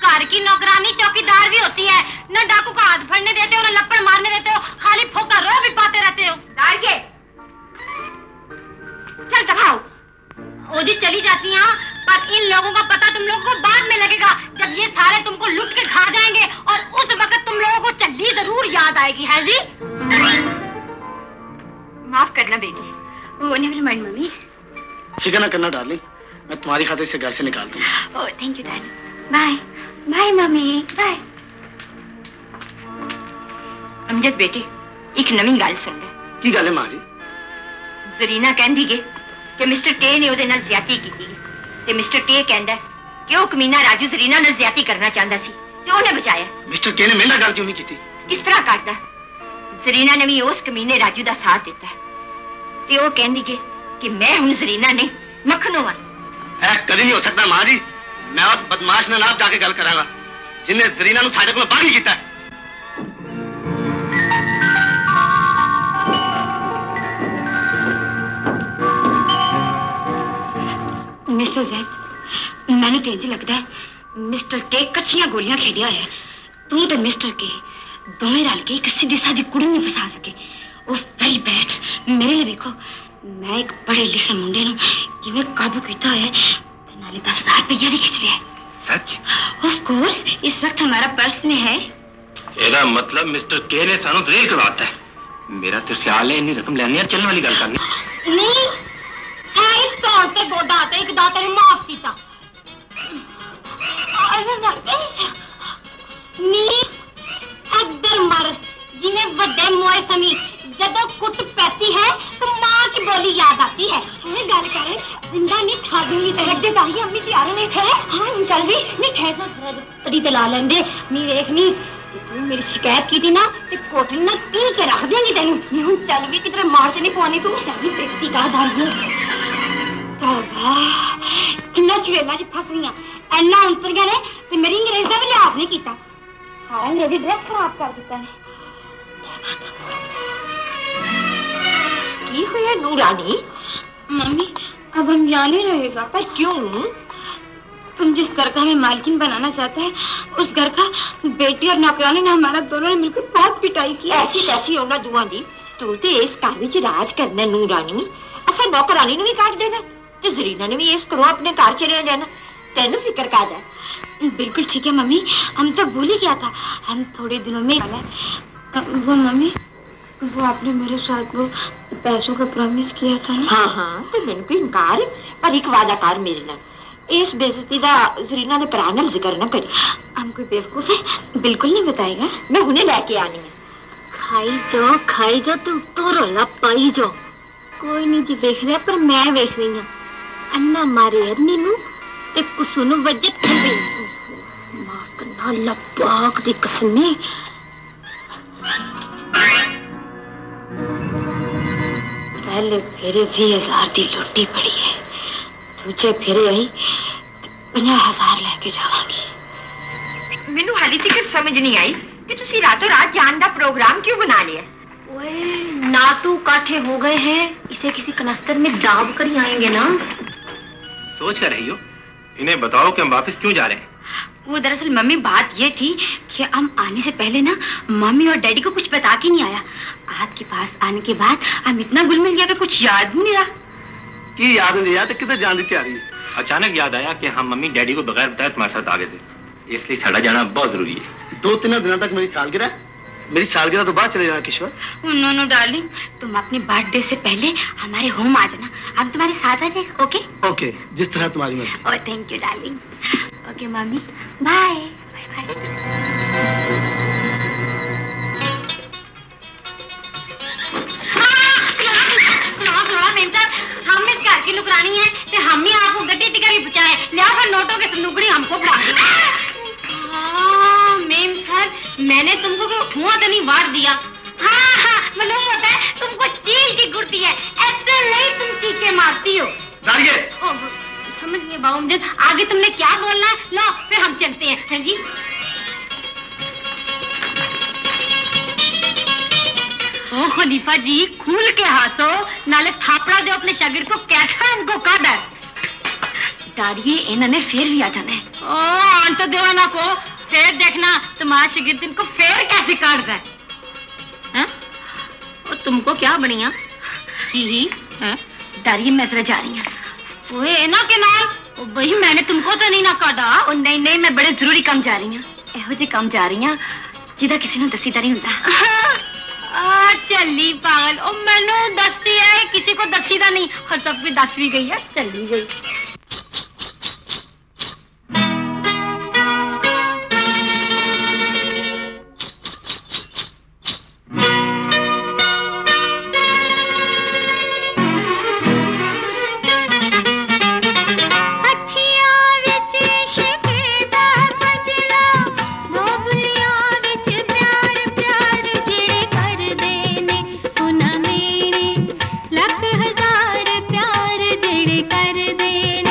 घर की नौकरानी चौकीदार भी होती है, न डाकू का हाथ फड़ने देते हो, न लपड़ मारने देते हो, खाली फोका रो भी पाते रहते हो। दाड़िए चल दबाओ, ओजी चली जाती हैं, पर इन लोगों का पता तुम लोगों को बाद में लगेगा, जब ये सारे तुमको लूट के खा जाएंगे, और उस वक्त तुम लोगों को चल्ली जरूर याद आएगी। है जी? माफ करना बेटी। ओह नेवर माइंड मम्मी। फिक्र ना करना डार्लिंग, मैं तुम्हारी खातिर से घर से निकाल दूंगा। Oh thank you darling. Bye bye mummy, bye. Amjad बेटी एक नवी गल सुन ले। की गल है मां जी? जरीना कहंदी है कि मिस्टर के ने ਉਹਦੇ ਨਾਲ ਜ਼ਿਆਦਤੀ ਕੀਤੀ ਹੈ ਤੇ ਮਿਸਟਰ ਕੇ ਕਹਿੰਦਾ ਕਿ ਉਹ ਕਮੀਨਾ ਰਾਜੂ ਜ਼ਰੀਨਾ ਨਾਲ ਜ਼ਿਆਦਤੀ ਕਰਨਾ ਚਾਹੁੰਦਾ ਸੀ ਤੇ ਉਹਨੇ ਬਚਾਇਆ। मिस्टर के ने मेरे नाल गल क्यों नहीं की? किस तरह करता? ਜ਼ਰੀਨਾ ਨੇ ਵੀ ਉਸ ਕਮੀਨੇ ਰਾਜੂ ਦਾ ਸਾਥ ਦਿੱਤਾ ਤੇ ਉਹ ਕਹਿੰਦੀ ਹੈ कि मैं हुन ਜ਼ਰੀਨਾ नहीं मखनू हां। ऐ कदी नहीं हो सकता मां जी, मैं उस बदमाश नाल आप जाके गल करांगा जिन्हें जरीना नु साडे कोल बागी कीता है। मिस्टर जैद मैंने तो इंज लगता है मिस्टर के कच्चियां गोलियां खेलिया है। तू तो मिस्टर के दोवें रल के एक सीधी सादी कुड़ी नहीं फसा सके। Oh very bad. मेरे लिए देखो मैं एक पढ़े लिखे मुंडे नु किवें काबू कीता है ते नाले 10,000 रुपया भी खिच लिया। सच? ऑफ कोर्स इस वक्त हमारा पर्स में है। एदा मतलब मिस्टर के ने सानू दलील करवाता है। मेरा तो ख्याल है इतनी रकम लेनी है चलने वाली गल करनी नहीं है, इस तौर पे गोदा ते एक दाते ने माफ कीता। नी अदर मर जिन्हें बड़े मोए समी जब कुट पैती है तो मां की बोली याद आती है। गल ते ताही अम्मी जी आ रहे ने थे। हां चल भी नहीं ठहरना थोड़ा तड़ी ते ला लेंदे नी देखनी तू मेरी शिकायत की थी ना ते कोठन ना पी के रख देंगी तेन। हूं चल भी किधर मार ते नहीं पानी तू तेरी बेइज्जती का दाई तौबा किन्ना चुएला च फस गई एना अंतरिया ने ते मेरी अंग्रेज दा भी लिहाज नहीं कीता। हां मेरी ड्रेस खराब कर दिता ने। की हुआ नूरानी? मम्मी अब हम यहाँ नहीं रहेगा। पर क्यों? तुम जिस घर का हमें मालकिन बनाना चाहते हैं उस घर का बेटी और नौकरानी ने हमारा दोनों ने मिलकर बहुत पिटाई की। ऐसी तैसी होना दुआ दी तू तो इस घर में राज करना नूरानी। असा नौकरानी ने भी काट देना ते जरीना ने भी इस करो अपने घर चले जाना। तेनू फिक्र का जाए। बिल्कुल ठीक है मम्मी हम तो भूल ही गया था। हम थोड़े दिनों में वो मम्मी वो आपने मेरे साथ वो पैसों का प्रॉमिस किया था ना। हाँ हाँ तो मैंने कोई इनकार पर एक वादा कर मेरे नाल इस बेइज्जती दा जरीना ने भरा नाल जिक्र ना करी। हम कोई बेवकूफ है बिल्कुल नहीं बताएगा। मैं हुणे लेके आनी है। खाई जाओ तुम तो रोला पाई जाओ। कोई नहीं जी देख रहा पर मैं देख रही हूँ। अन्ना मारे अन्नी नू ते कुसुनु वजे थले मां कन्ना लपाक दी कसमे। पहले फेरे 20,000 की लुट्टी पड़ी है दूजे फेरे आई 50,000 लेके जावांगी। मैनू हाली तक समझ नहीं आई कि तुसी रातों रात जान दा प्रोग्राम क्यों बना लिया। ओए नाटू काठे हो गए हैं इसे किसी कनस्तर में दाब कर ही आएंगे ना। सोच कर रही हो? इन्हें बताओ कि हम वापस क्यों जा रहे हैं। वो दरअसल मम्मी बात ये थी कि हम आने से पहले ना मम्मी और डैडी को कुछ बता के नहीं आया। आपके पास आने के बाद हम इतना गुल मिल गया कि कुछ याद नहीं रहा। की याद नहीं याद किधर जाने की तैयारी? अचानक याद आया कि हम मम्मी डैडी को बगैर बताए तुम्हारे साथ आ गए थे इसलिए साड़ा जाना बहुत जरूरी है। 2-3 दिनों तक मेरी सालगिरह तो बाद चले जाना किशोर। नो नो डार्लिंग तुम अपने बर्थडे से पहले हमारे होम आ जाना। हम तुम्हारे साथ आ जाएगा। ओके ओके जिस तरह तुम्हारी मर्जी। Oh thank you darling. Okay mummy bye bye bye. हम इस घर की नुकरानी है ते हम ही आपको गड्डी टिकरी बचाए लिया फिर नोटों के संदूकड़ी हमको पड़ा। मेम सर मैंने तुमको धुआं तो नहीं वार दिया। हाँ हाँ मालूम होता है तुमको चील की गुड़ती है ऐसे नहीं तुम चीखे मारती हो। समझ गए बाबू मुझे आगे तुमने क्या बोलना है। लो फिर हम चलते हैं। हाँ जी ओ खलीफा जी खुल के हाथों नाले थापड़ा दो अपने शागिर्द को कैसा इनको काट है दारिये इन्होंने फिर भी आ जाना है। ओ अंत देवाना को फिर देखना तुम्हारा शागिर्द इनको फिर कैसे काट है। तुमको क्या बनिया ही दारिये मैं जरा जा रही हूँ। ओए ना के नाल भाई मैंने तुमको तो नहीं ना काटा। नहीं नहीं मैं बड़े जरूरी काम जा रही हूँ। एहो जी काम जा रही हूँ जिदा किसी ने दसी नहीं होता। चली पागल ओ मैनू दसती है किसी को दसी दा नहीं और सब भी दस भी गई है चली गई। कर देने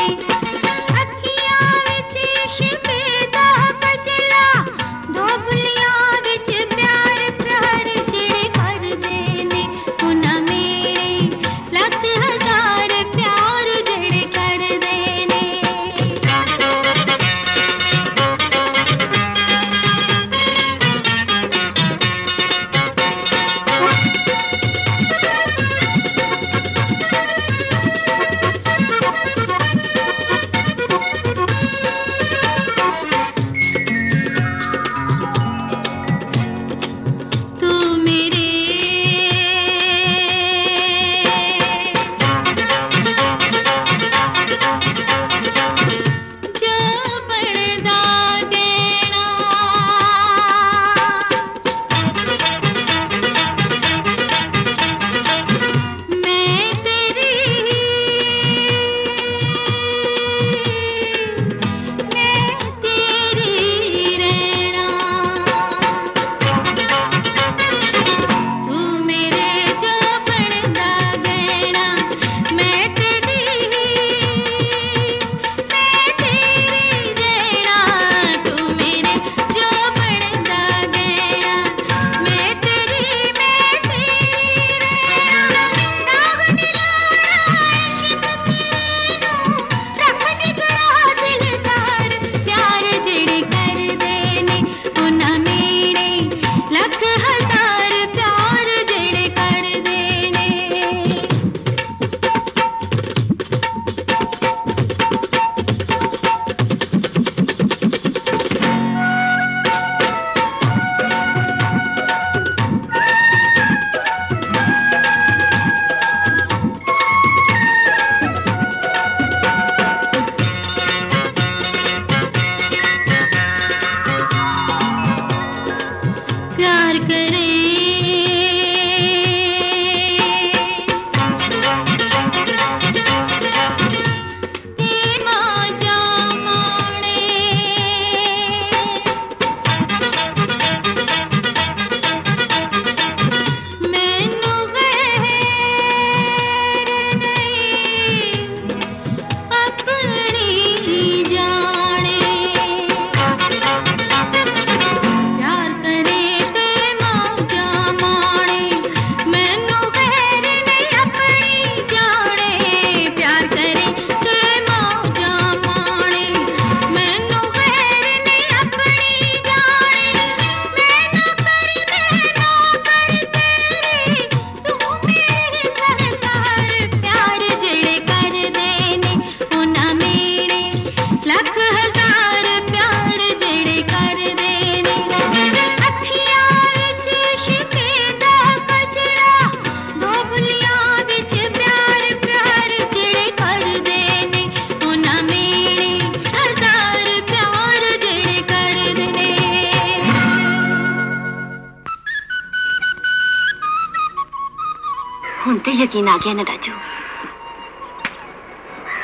यकीन आ गया ना राजू?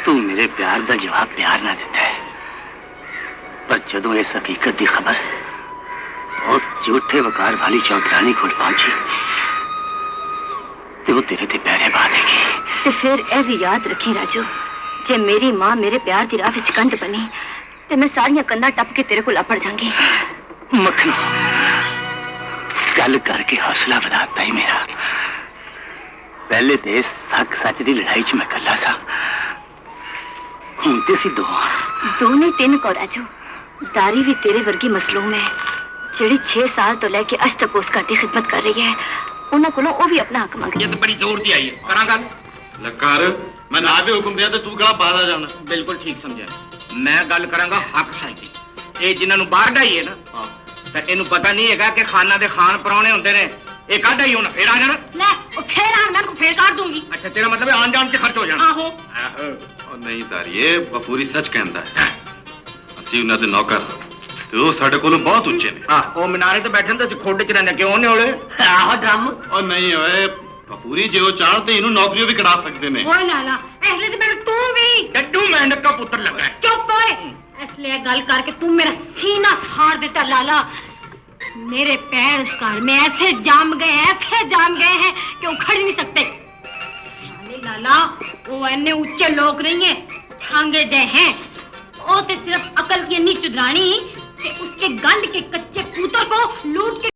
तू मेरे प्यार का जवाब प्यार ना देता है, पर जदों इस हकीकत की खबर उस झूठे वकार वाली चौधरानी को पहुंची तो वो तेरे ते पैरे पा देगी। तो फिर यह भी याद रखी राजू, जे मेरी मां मेरे प्यार की राह विच कंध बनी तो मैं सारियां कंधा टप के तेरे को अपड़ जाऊंगी। मखनो, गल करके हौसला बढ़ाता ही मेरा। पहले तो इस हक सच की लड़ाई च मैं कला था, हुण ते सी दो नहीं तीन को राजू। दारी भी तेरे वर्गी मसलूम है, जिहड़ी 6 साल तो लेके अज तक उस घर की खिदमत कर रही है। उन्होंने कोलों वो भी अपना हक मंगे। ये तो बड़ी जोर दी आई है, करा गल। लकार मैं ना भी हुक्म दिया तो तू कहा बाहर आ जाना। बिल्कुल ठीक समझा। मैं गल करांगा हक साई दी। ये जिन्होंने बाहर ढाई है ना, तो इन्हू पता नहीं है कि खाना दे खान परौने होंगे ने, ये काढ़ा ही होना फिर आ जाना। ले फिर आना को फिर काट दूंगी। अच्छा तेरा मतलब है आन जान से खर्च हो जाना। आहो और नहीं तारिए, बपूरी सच कहता है। ਅਸੀਂ ਉਹਨਾਂ ਦੇ ਨੌਕਰ ਤੇ ਉਹ ਸਾਡੇ ਕੋਲੋਂ ਬਹੁਤ ਉੱਚੇ ਨੇ। हाँ वो मीनारे तो बैठे तो खोड च रहने क्यों नहीं होले? आहो ड्रम। और नहीं होए बपूरी जे वो चाहन ते इन्हू नौकरियों भी करा सकते ने। ओए लाला इसलिए तो मेरे तू भी डड्डू मेंढक का पुत्र लगा है। चुप ओए, इसलिए गल करके तू मेरा सीना फाड़ देता लाला। मेरे पैर उस घर में ऐसे जाम गए हैं कि उखड़ नहीं सकते। लाला वो इन्ने ऊंचे लोग नहीं है, छांगे दे हैं। वो तो सिर्फ अकल की अन्नी चुदरानी ते उसके गंद के कच्चे पुत्र को लूट के